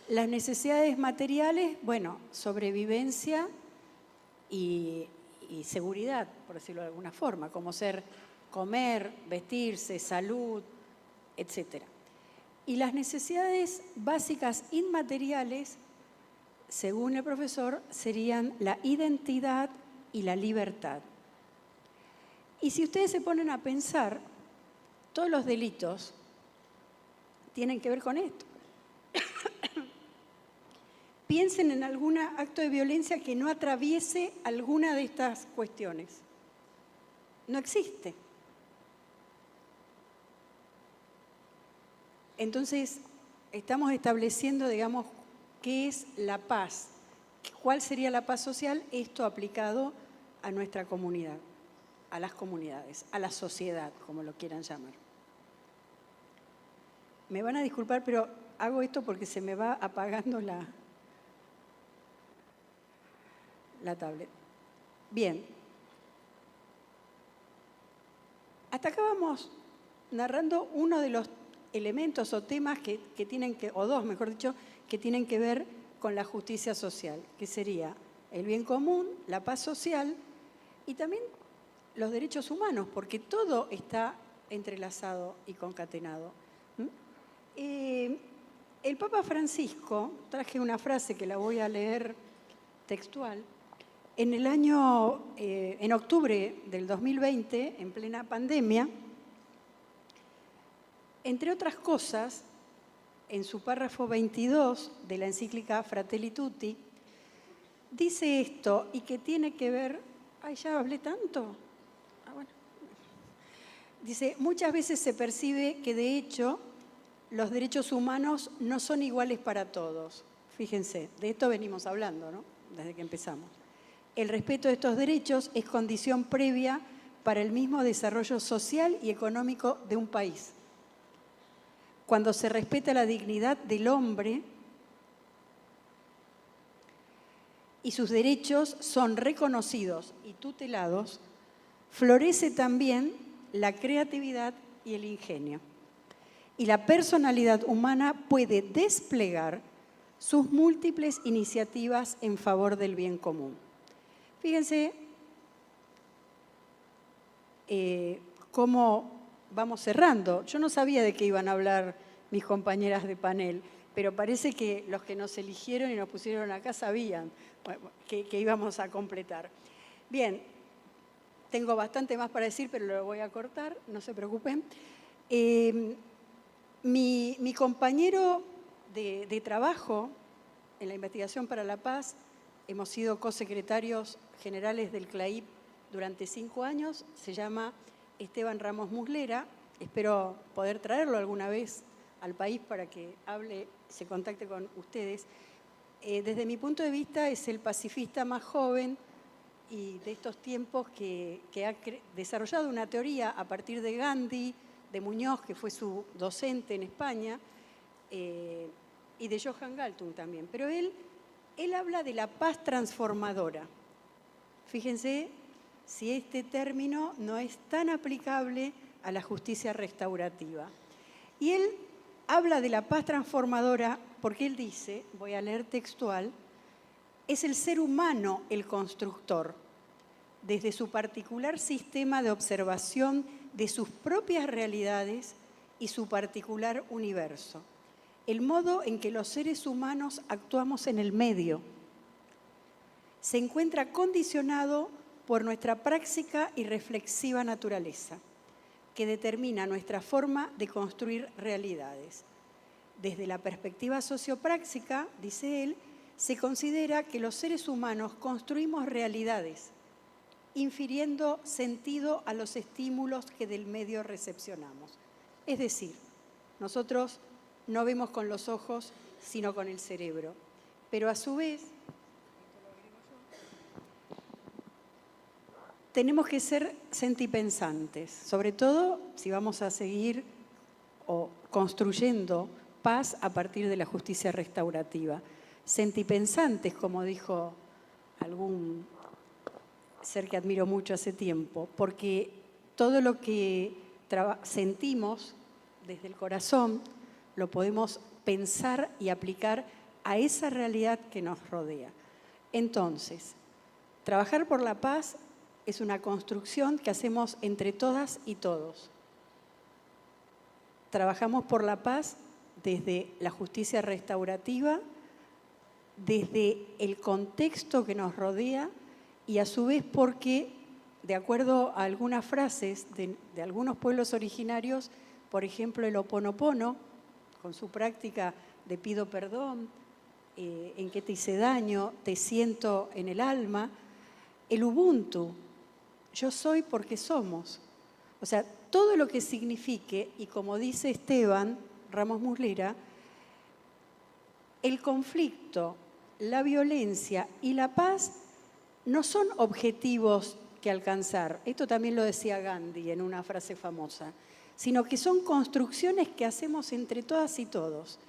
Las necesidades materiales, bueno, sobrevivencia y seguridad, por decirlo de alguna forma, como ser comer, vestirse, salud, etc. Y las necesidades básicas inmateriales, según el profesor, serían la identidad y la libertad. Y si ustedes se ponen a pensar, todos los delitos tienen que ver con esto. Piensen en algún acto de violencia que no atraviese alguna de estas cuestiones. No existe. Entonces, estamos estableciendo, digamos, qué es la paz. ¿Cuál sería la paz social? Esto aplicado a nuestra comunidad, a las comunidades, a la sociedad, como lo quieran llamar. Me van a disculpar, pero hago esto porque se me va apagando la tablet. Bien. Hasta acá vamos narrando uno de los elementos o temas que tienen que, o dos, mejor dicho, que tienen que ver con la justicia social, que sería el bien común, la paz social y también los derechos humanos, porque todo está entrelazado y concatenado. El Papa Francisco, traje una frase que la voy a leer textual, en octubre del 2020, en plena pandemia, entre otras cosas, en su párrafo 22 de la encíclica Fratelli Tutti, dice esto y que tiene que ver... Ay, ¿ya hablé tanto? Bueno. Dice, muchas veces se percibe que de hecho los derechos humanos no son iguales para todos. Fíjense, de esto venimos hablando, ¿no? Desde que empezamos. El respeto de estos derechos es condición previa para el mismo desarrollo social y económico de un país. Cuando se respeta la dignidad del hombre y sus derechos son reconocidos y tutelados, florece también la creatividad y el ingenio. Y la personalidad humana puede desplegar sus múltiples iniciativas en favor del bien común. Fíjense cómo vamos cerrando. Yo no sabía de qué iban a hablar mis compañeras de panel, pero parece que los que nos eligieron y nos pusieron acá sabían que íbamos a completar. Bien, tengo bastante más para decir, pero lo voy a cortar, no se preocupen. Mi compañero de trabajo en la Investigación para la Paz, hemos sido cosecretarios generales del CLAIP durante 5 años, se llama Esteban Ramos Muslera. Espero poder traerlo alguna vez al país para que hable, se contacte con ustedes. Desde mi punto de vista es el pacifista más joven y de estos tiempos que ha desarrollado una teoría a partir de Gandhi, de Muñoz, que fue su docente en España, y de Johan Galtung también. Pero él habla de la paz transformadora. Fíjense si este término no es tan aplicable a la justicia restaurativa. Y él habla de la paz transformadora porque él dice, voy a leer textual, es el ser humano el constructor, desde su particular sistema de observación de sus propias realidades y su particular universo, el modo en que los seres humanos actuamos en el medio. Se encuentra condicionado por nuestra práctica y reflexiva naturaleza, que determina nuestra forma de construir realidades. Desde la perspectiva sociopráctica, dice él, se considera que los seres humanos construimos realidades, infiriendo sentido a los estímulos que del medio recepcionamos. Es decir, nosotros no vemos con los ojos, sino con el cerebro. Pero a su vez, tenemos que ser sentipensantes, sobre todo si vamos a seguir construyendo paz a partir de la justicia restaurativa. Sentipensantes, como dijo algún ser que admiro mucho hace tiempo, porque todo lo que sentimos desde el corazón lo podemos pensar y aplicar a esa realidad que nos rodea. Entonces, trabajar por la paz es una construcción que hacemos entre todas y todos. Trabajamos por la paz desde la justicia restaurativa, desde el contexto que nos rodea y a su vez porque, de acuerdo a algunas frases de algunos pueblos originarios, por ejemplo el Ho'oponopono, con su práctica de pido perdón, en que te hice daño, te siento en el alma, el Ubuntu, yo soy porque somos. O sea, todo lo que signifique, y como dice Esteban Ramos Muslera, el conflicto, la violencia y la paz no son objetivos que alcanzar. Esto también lo decía Gandhi en una frase famosa, sino que son construcciones que hacemos entre todas y todos,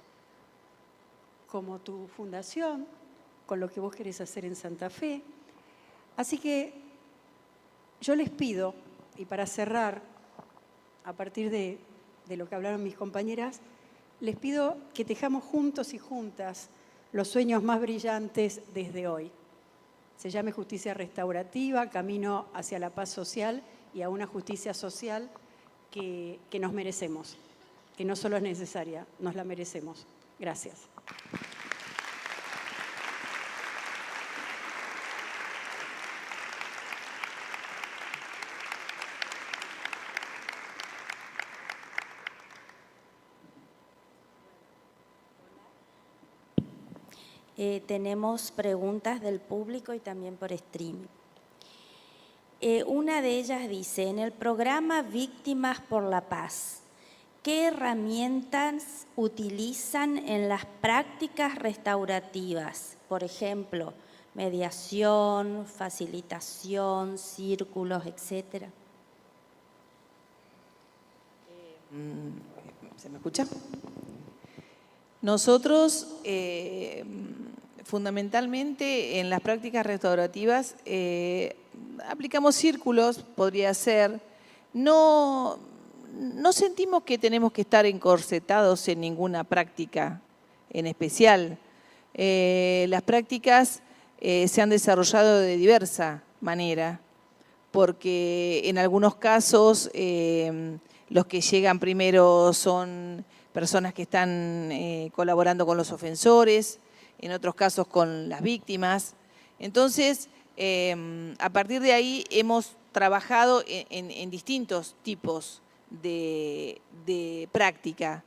como tu fundación, con lo que vos querés hacer en Santa Fe. Así que yo les pido, y para cerrar, a partir de lo que hablaron mis compañeras, les pido que tejamos juntos y juntas los sueños más brillantes desde hoy. Se llame justicia restaurativa, camino hacia la paz social y a una justicia social que nos merecemos, que no solo es necesaria, nos la merecemos. Gracias. Tenemos preguntas del público y también por streaming. Una de ellas dice, en el programa Víctimas por la Paz, ¿qué herramientas utilizan en las prácticas restaurativas? Por ejemplo, mediación, facilitación, círculos, etcétera. ¿Se me escucha? Nosotros, fundamentalmente en las prácticas restaurativas, aplicamos círculos, podría ser. No sentimos que tenemos que estar encorsetados en ninguna práctica en especial. Las prácticas se han desarrollado de diversa manera, porque en algunos casos los que llegan primero son personas que están colaborando con los ofensores, en otros casos con las víctimas. Entonces, a partir de ahí hemos trabajado en distintos tipos de práctica.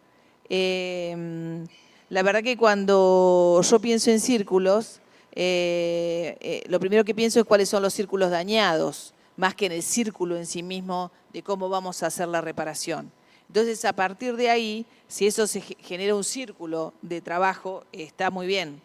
La verdad que cuando yo pienso en círculos, lo primero que pienso es cuáles son los círculos dañados, más que en el círculo en sí mismo de cómo vamos a hacer la reparación. Entonces, a partir de ahí, si eso se genera un círculo de trabajo, está muy bien.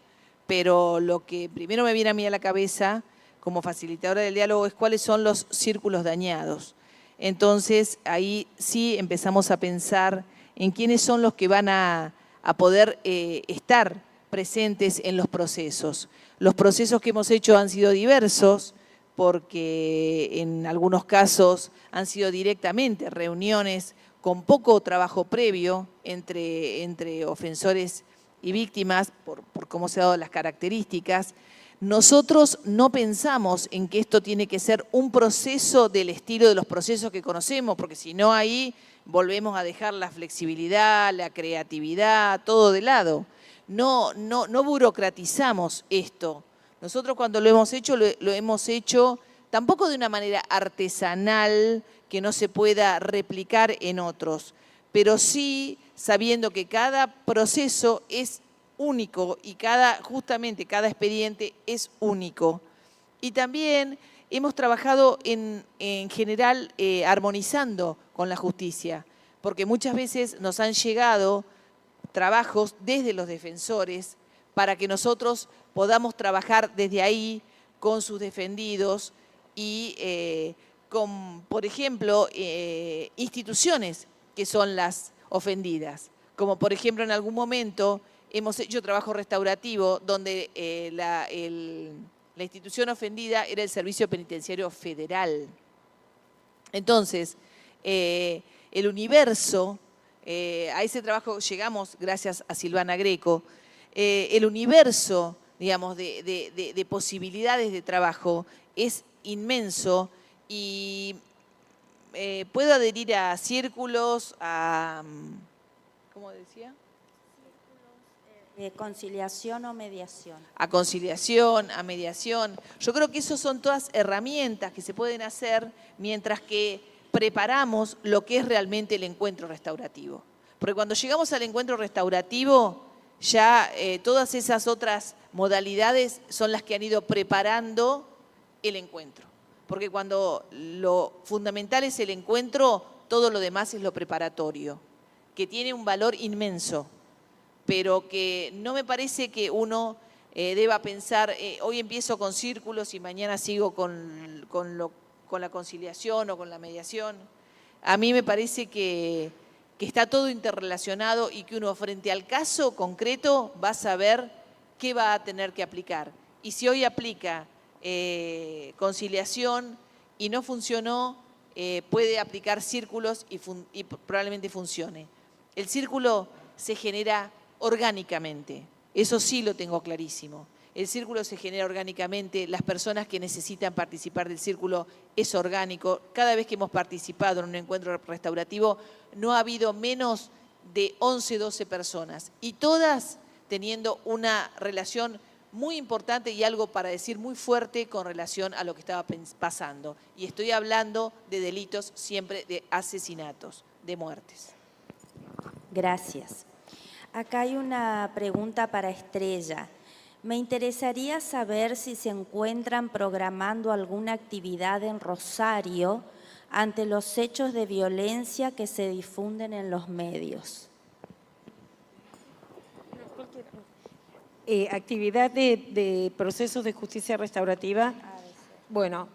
Pero lo que primero me viene a mí a la cabeza, como facilitadora del diálogo, es cuáles son los círculos dañados. Entonces, ahí sí empezamos a pensar en quiénes son los que van a poder estar presentes en los procesos. Los procesos que hemos hecho han sido diversos, porque en algunos casos han sido directamente reuniones con poco trabajo previo entre ofensores y víctimas, por cómo se han dado las características. Nosotros no pensamos en que esto tiene que ser un proceso del estilo de los procesos que conocemos, porque si no ahí volvemos a dejar la flexibilidad, la creatividad, todo de lado. No burocratizamos esto. Nosotros cuando lo hemos hecho tampoco de una manera artesanal que no se pueda replicar en otros, pero sí sabiendo que cada proceso es único y justamente cada expediente es único. Y también hemos trabajado en general armonizando con la justicia, porque muchas veces nos han llegado trabajos desde los defensores para que nosotros podamos trabajar desde ahí con sus defendidos y con, por ejemplo, instituciones que son las ofendidas. Como por ejemplo en algún momento hemos hecho trabajo restaurativo donde la institución ofendida era el Servicio Penitenciario Federal. Entonces, el universo, a ese trabajo llegamos gracias a Silvana Greco, el universo, digamos, de posibilidades de trabajo es inmenso y puedo adherir a círculos, a, ¿cómo decía? Conciliación o mediación. A conciliación, a mediación. Yo creo que esas son todas herramientas que se pueden hacer mientras que preparamos lo que es realmente el encuentro restaurativo. Porque cuando llegamos al encuentro restaurativo, ya todas esas otras modalidades son las que han ido preparando el encuentro. Porque cuando lo fundamental es el encuentro, todo lo demás es lo preparatorio, que tiene un valor inmenso, pero que no me parece que uno deba pensar, hoy empiezo con círculos y mañana sigo con la conciliación o con la mediación. A mí me parece que está todo interrelacionado y que uno frente al caso concreto va a saber qué va a tener que aplicar. Y si hoy aplica conciliación y no funcionó, puede aplicar círculos y probablemente funcione. El círculo se genera orgánicamente, eso sí lo tengo clarísimo. El círculo se genera orgánicamente, las personas que necesitan participar del círculo es orgánico. Cada vez que hemos participado en un encuentro restaurativo no ha habido menos de 11, 12 personas y todas teniendo una relación muy importante y algo para decir muy fuerte con relación a lo que estaba pasando. Y estoy hablando de delitos siempre de asesinatos, de muertes. Gracias. Acá hay una pregunta para Estrella. Me interesaría saber si se encuentran programando alguna actividad en Rosario ante los hechos de violencia que se difunden en los medios. Actividad de procesos de justicia restaurativa. Bueno,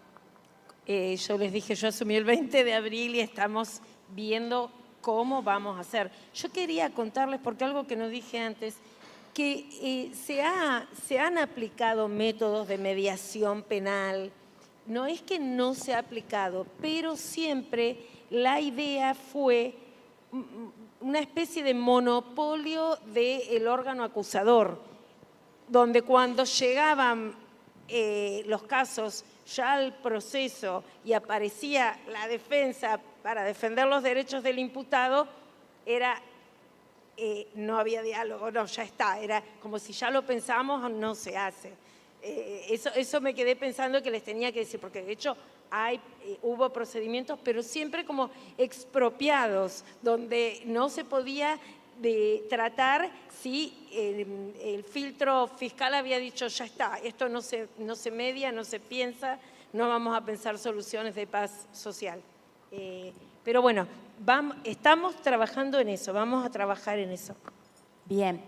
yo les dije, yo asumí el 20 de abril y estamos viendo cómo vamos a hacer. Yo quería contarles, porque algo que no dije antes, que se han aplicado métodos de mediación penal no es que no se ha aplicado, pero siempre la idea fue una especie de monopolio del órgano acusador, donde cuando llegaban los casos ya al proceso y aparecía la defensa para defender los derechos del imputado, no había diálogo, no, ya está, era como si ya lo pensamos, no se hace. Eso me quedé pensando que les tenía que decir, porque de hecho hubo procedimientos, pero siempre como expropiados, donde no se podía tratar si el filtro fiscal había dicho, ya está, esto no se media, no se piensa, no vamos a pensar soluciones de paz social. Pero bueno, estamos trabajando en eso, vamos a trabajar en eso. Bien.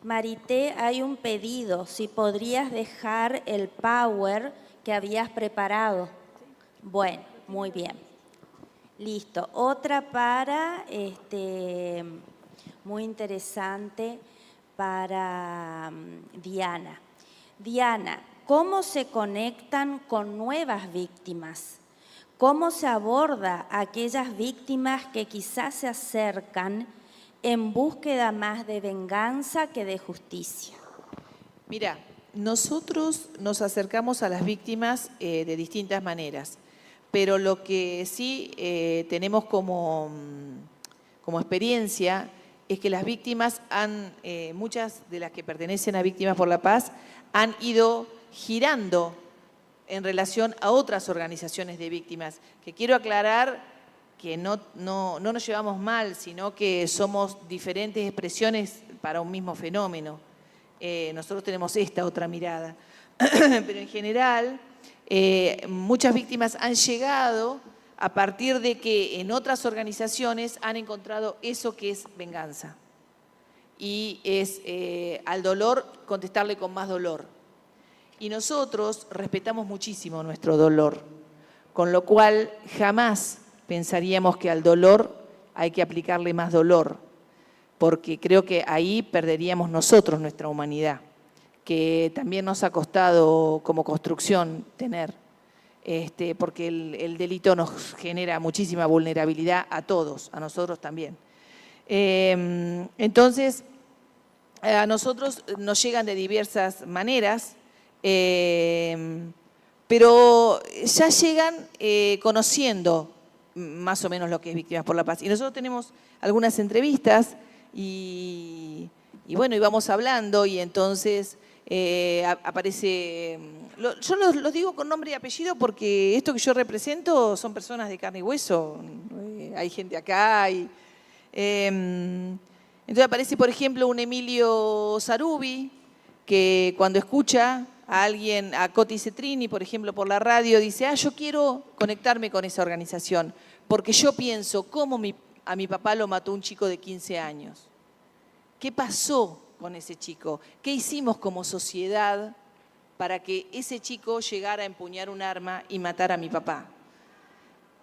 Marité, hay un pedido, si podrías dejar el PowerPoint que habías preparado. Bueno, muy bien. Listo. Otra muy interesante para Diana. Diana, ¿cómo se conectan con nuevas víctimas? ¿Cómo se aborda a aquellas víctimas que quizás se acercan en búsqueda más de venganza que de justicia? Mira, nosotros nos acercamos a las víctimas de distintas maneras, pero lo que sí tenemos como experiencia es que las víctimas muchas de las que pertenecen a Víctimas por la Paz han ido girando en relación a otras organizaciones de víctimas, que quiero aclarar que no nos llevamos mal, sino que somos diferentes expresiones para un mismo fenómeno. Nosotros tenemos esta otra mirada. Pero en general, muchas víctimas han llegado a partir de que en otras organizaciones han encontrado eso que es venganza. Y es al dolor contestarle con más dolor. Y nosotros respetamos muchísimo nuestro dolor, con lo cual jamás pensaríamos que al dolor hay que aplicarle más dolor, porque creo que ahí perderíamos nosotros nuestra humanidad, que también nos ha costado como construcción tener, porque el delito nos genera muchísima vulnerabilidad a todos, a nosotros también. Entonces, a nosotros nos llegan de diversas maneras, pero ya llegan conociendo más o menos lo que es Víctimas por la Paz. Y nosotros tenemos algunas entrevistas y bueno, íbamos hablando y entonces aparece… Yo los digo con nombre y apellido porque esto que yo represento son personas de carne y hueso. Hay gente acá. Entonces aparece, por ejemplo, un Emilio Sarubi, que cuando escucha a alguien, a Coti Cetrini, por ejemplo, por la radio, dice, yo quiero conectarme con esa organización, porque yo pienso cómo a mi papá lo mató un chico de 15 años. ¿Qué pasó con ese chico? ¿Qué hicimos como sociedad para que ese chico llegara a empuñar un arma y matar a mi papá?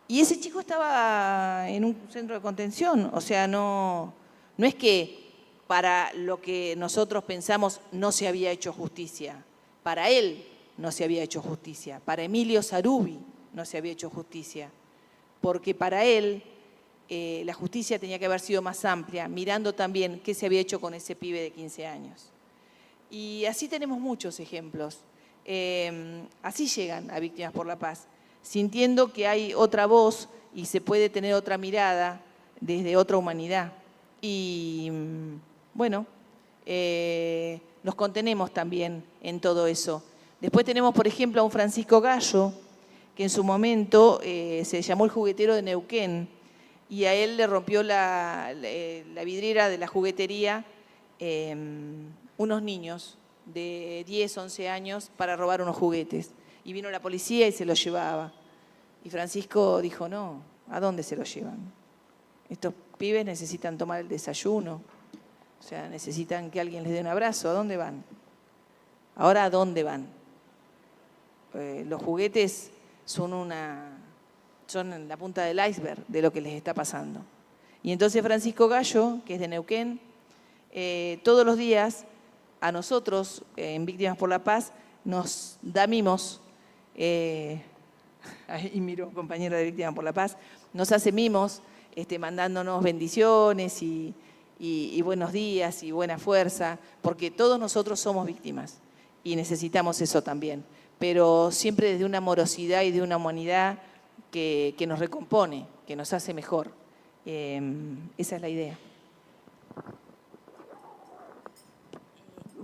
Y ese chico estaba en un centro de contención, o sea, no es que para lo que nosotros pensamos no se había hecho justicia. Para él no se había hecho justicia, para Emilio Sarubi no se había hecho justicia, porque para él la justicia tenía que haber sido más amplia, mirando también qué se había hecho con ese pibe de 15 años. Y así tenemos muchos ejemplos. Así llegan a Víctimas por la Paz, sintiendo que hay otra voz y se puede tener otra mirada desde otra humanidad. Y bueno, nos contenemos también en todo eso. Después tenemos, por ejemplo, a un Francisco Gallo, que en su momento se llamó el juguetero de Neuquén, y a él le rompió la vidriera de la juguetería unos niños de 10, 11 años para robar unos juguetes. Y vino la policía y se los llevaba. Y Francisco dijo, no, ¿a dónde se los llevan? Estos pibes necesitan tomar el desayuno. O sea, necesitan que alguien les dé un abrazo. ¿A dónde van? Ahora, ¿a dónde van? Los juguetes son la punta del iceberg de lo que les está pasando. Y entonces Francisco Gallo, que es de Neuquén, todos los días a nosotros, en Víctimas por la Paz, nos da mimos ahí miro, compañero de Víctimas por la Paz, nos hace mimos, mandándonos bendiciones y buenos días y buena fuerza, porque todos nosotros somos víctimas y necesitamos eso también, pero siempre desde una amorosidad y de una humanidad que nos recompone, que nos hace mejor. Esa es la idea.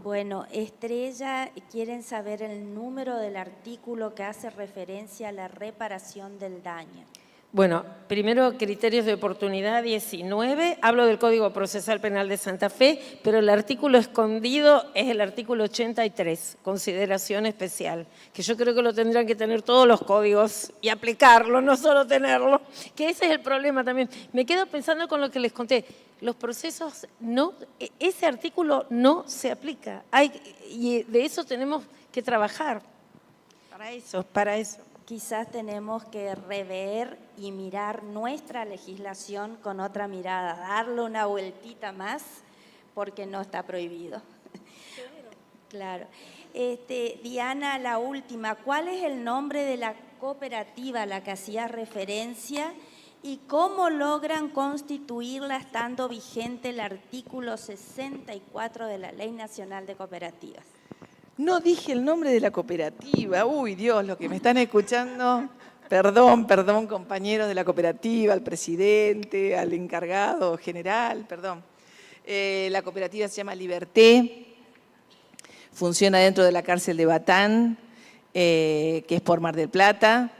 Bueno, Estrella, quieren saber el número del artículo que hace referencia a la reparación del daño. Bueno, primero criterios de oportunidad 19, hablo del Código Procesal Penal de Santa Fe, pero el artículo escondido es el artículo 83, consideración especial, que yo creo que lo tendrán que tener todos los códigos y aplicarlo, no solo tenerlo, que ese es el problema también. Me quedo pensando con lo que les conté, los procesos no, ese artículo no se aplica, y de eso tenemos que trabajar, para eso. Quizás tenemos que rever y mirar nuestra legislación con otra mirada, darle una vueltita más, porque no está prohibido. Claro. Diana, la última, ¿cuál es el nombre de la cooperativa a la que hacías referencia y cómo logran constituirla estando vigente el artículo 64 de la Ley Nacional de Cooperativas? No dije el nombre de la cooperativa. Uy, Dios, los que me están escuchando, perdón, compañeros de la cooperativa, al presidente, al encargado general, perdón. La cooperativa se llama Liberté, funciona dentro de la cárcel de Batán, que es por Mar del Plata.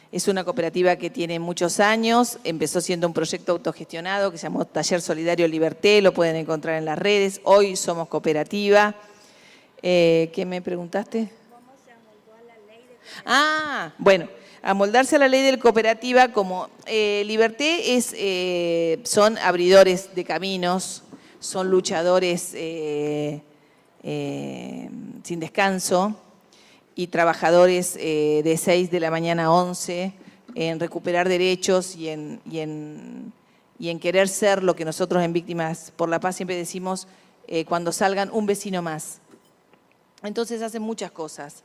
Es una cooperativa que tiene muchos años, empezó siendo un proyecto autogestionado que se llamó Taller Solidario Liberté, lo pueden encontrar en las redes, hoy somos cooperativa. ¿Qué me preguntaste? ¿Cómo se amoldó a la ley de cooperativa? Bueno, amoldarse a la ley de cooperativa como Liberté son abridores de caminos, son luchadores sin descanso, y trabajadores de 6 de la mañana a 11 en recuperar derechos y en querer ser lo que nosotros en Víctimas por la Paz siempre decimos, cuando salgan un vecino más. Entonces hacen muchas cosas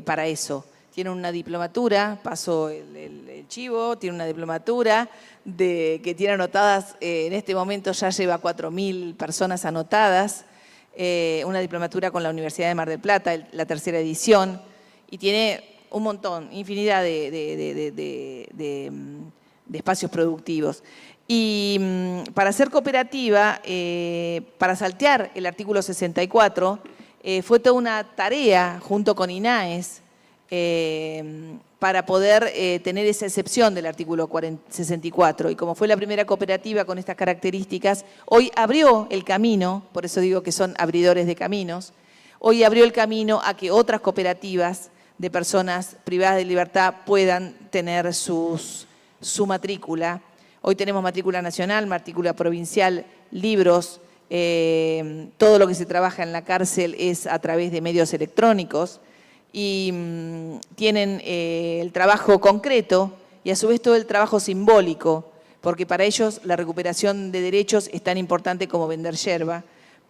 para eso. Tienen una diplomatura, paso el chivo, tiene una diplomatura que tiene anotadas, en este momento ya lleva 4.000 personas anotadas, una diplomatura con la Universidad de Mar del Plata, la tercera edición, y tiene un montón, infinidad de espacios productivos. Y para ser cooperativa, para saltear el artículo 64, fue toda una tarea junto con INAES para poder tener esa excepción del artículo 64. Y como fue la primera cooperativa con estas características, hoy abrió el camino, por eso digo que son abridores de caminos, hoy abrió el camino a que otras cooperativas de personas privadas de libertad puedan tener su matrícula. Hoy tenemos matrícula nacional, matrícula provincial, libros, todo lo que se trabaja en la cárcel es a través de medios electrónicos, y tienen el trabajo concreto y a su vez todo el trabajo simbólico, porque para ellos la recuperación de derechos es tan importante como vender yerba.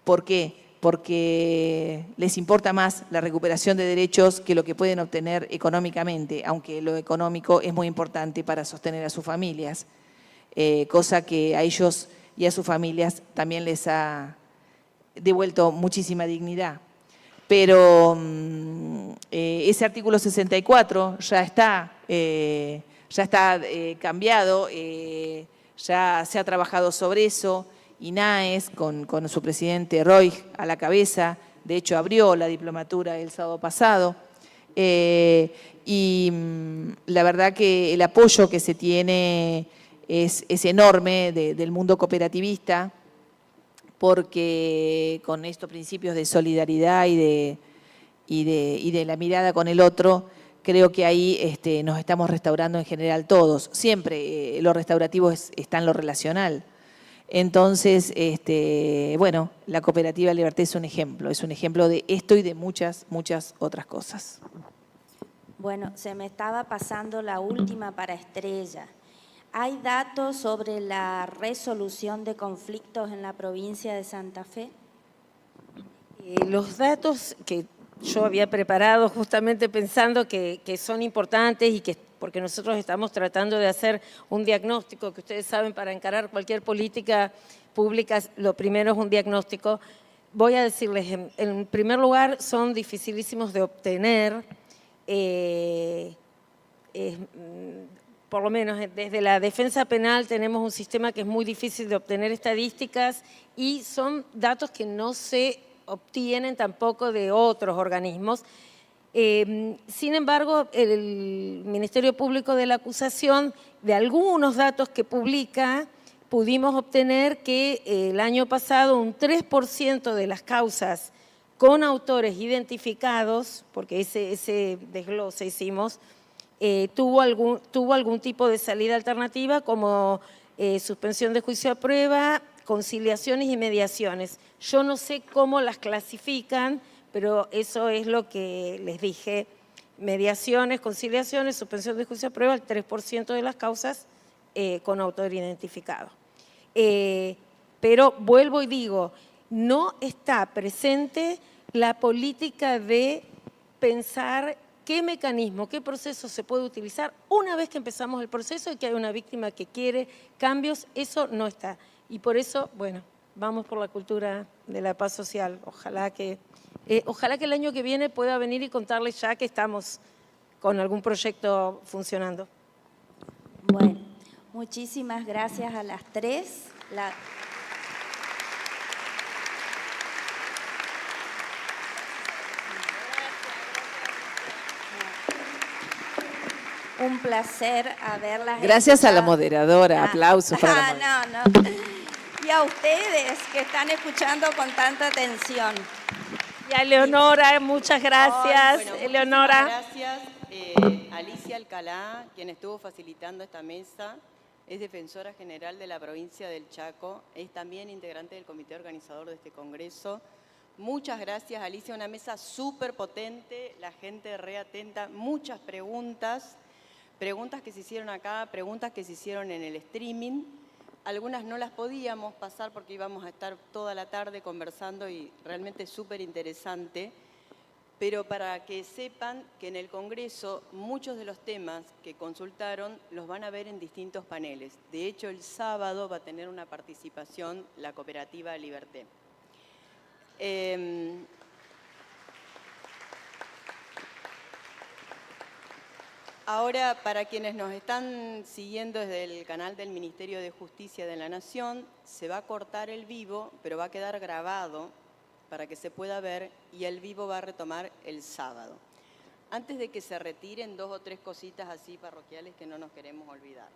¿Por qué? Porque les importa más la recuperación de derechos que lo que pueden obtener económicamente, aunque lo económico es muy importante para sostener a sus familias, cosa que a ellos y a sus familias también les ha devuelto muchísima dignidad. Pero ese artículo 64 ya está cambiado, ya se ha trabajado sobre eso. INAES, con su presidente Roy a la cabeza, de hecho abrió la diplomatura el sábado pasado. Y la verdad que el apoyo que se tiene es enorme del mundo cooperativista, porque con estos principios de solidaridad y de la mirada con el otro, creo que ahí nos estamos restaurando en general todos. Siempre lo restaurativo está en lo relacional. Entonces, bueno, la cooperativa Liberté es un ejemplo de esto y de muchas, muchas otras cosas. Bueno, se me estaba pasando la última para Estrella. ¿Hay datos sobre la resolución de conflictos en la provincia de Santa Fe? Los datos que yo había preparado justamente pensando que son importantes y que porque nosotros estamos tratando de hacer un diagnóstico, que ustedes saben, para encarar cualquier política pública, lo primero es un diagnóstico. Voy a decirles, en primer lugar, son dificilísimos de obtener, por lo menos desde la defensa penal tenemos un sistema que es muy difícil de obtener estadísticas y son datos que no se obtienen tampoco de otros organismos. Sin embargo, el Ministerio Público de la Acusación, de algunos datos que publica, pudimos obtener que el año pasado un 3% de las causas con autores identificados, porque ese desglose hicimos, tuvo algún tipo de salida alternativa como suspensión de juicio a prueba, conciliaciones y mediaciones. Yo no sé cómo las clasifican, pero eso es lo que les dije. Mediaciones, conciliaciones, suspensión de juicio a prueba, el 3% de las causas con autor identificado. Pero vuelvo y digo, no está presente la política de pensar qué mecanismo, qué proceso se puede utilizar una vez que empezamos el proceso y que hay una víctima que quiere cambios, eso no está. Y por eso, bueno, vamos por la cultura de la paz social. Ojalá que el año que viene pueda venir y contarles ya que estamos con algún proyecto funcionando. Bueno, muchísimas gracias a las tres. Un placer haberlas Gracias a la escuchado. moderadora, aplausos para la moderadora. No. Y a ustedes que están escuchando con tanta atención. Y a Eleonora, muchas gracias. Bueno, Eleonora. Gracias. Alicia Alcalá, quien estuvo facilitando esta mesa, es defensora general de la provincia del Chaco, es también integrante del comité organizador de este congreso. Muchas gracias, Alicia, una mesa súper potente, la gente re atenta, muchas preguntas que se hicieron acá, preguntas que se hicieron en el streaming. Algunas no las podíamos pasar porque íbamos a estar toda la tarde conversando y realmente es súper interesante. Pero para que sepan que en el Congreso muchos de los temas que consultaron los van a ver en distintos paneles. De hecho, el sábado va a tener una participación la cooperativa Liberté. Ahora, para quienes nos están siguiendo desde el canal del Ministerio de Justicia de la Nación, se va a cortar el vivo, pero va a quedar grabado para que se pueda ver y el vivo va a retomar el sábado. Antes de que se retiren, 2 o 3 cositas así parroquiales que no nos queremos olvidar.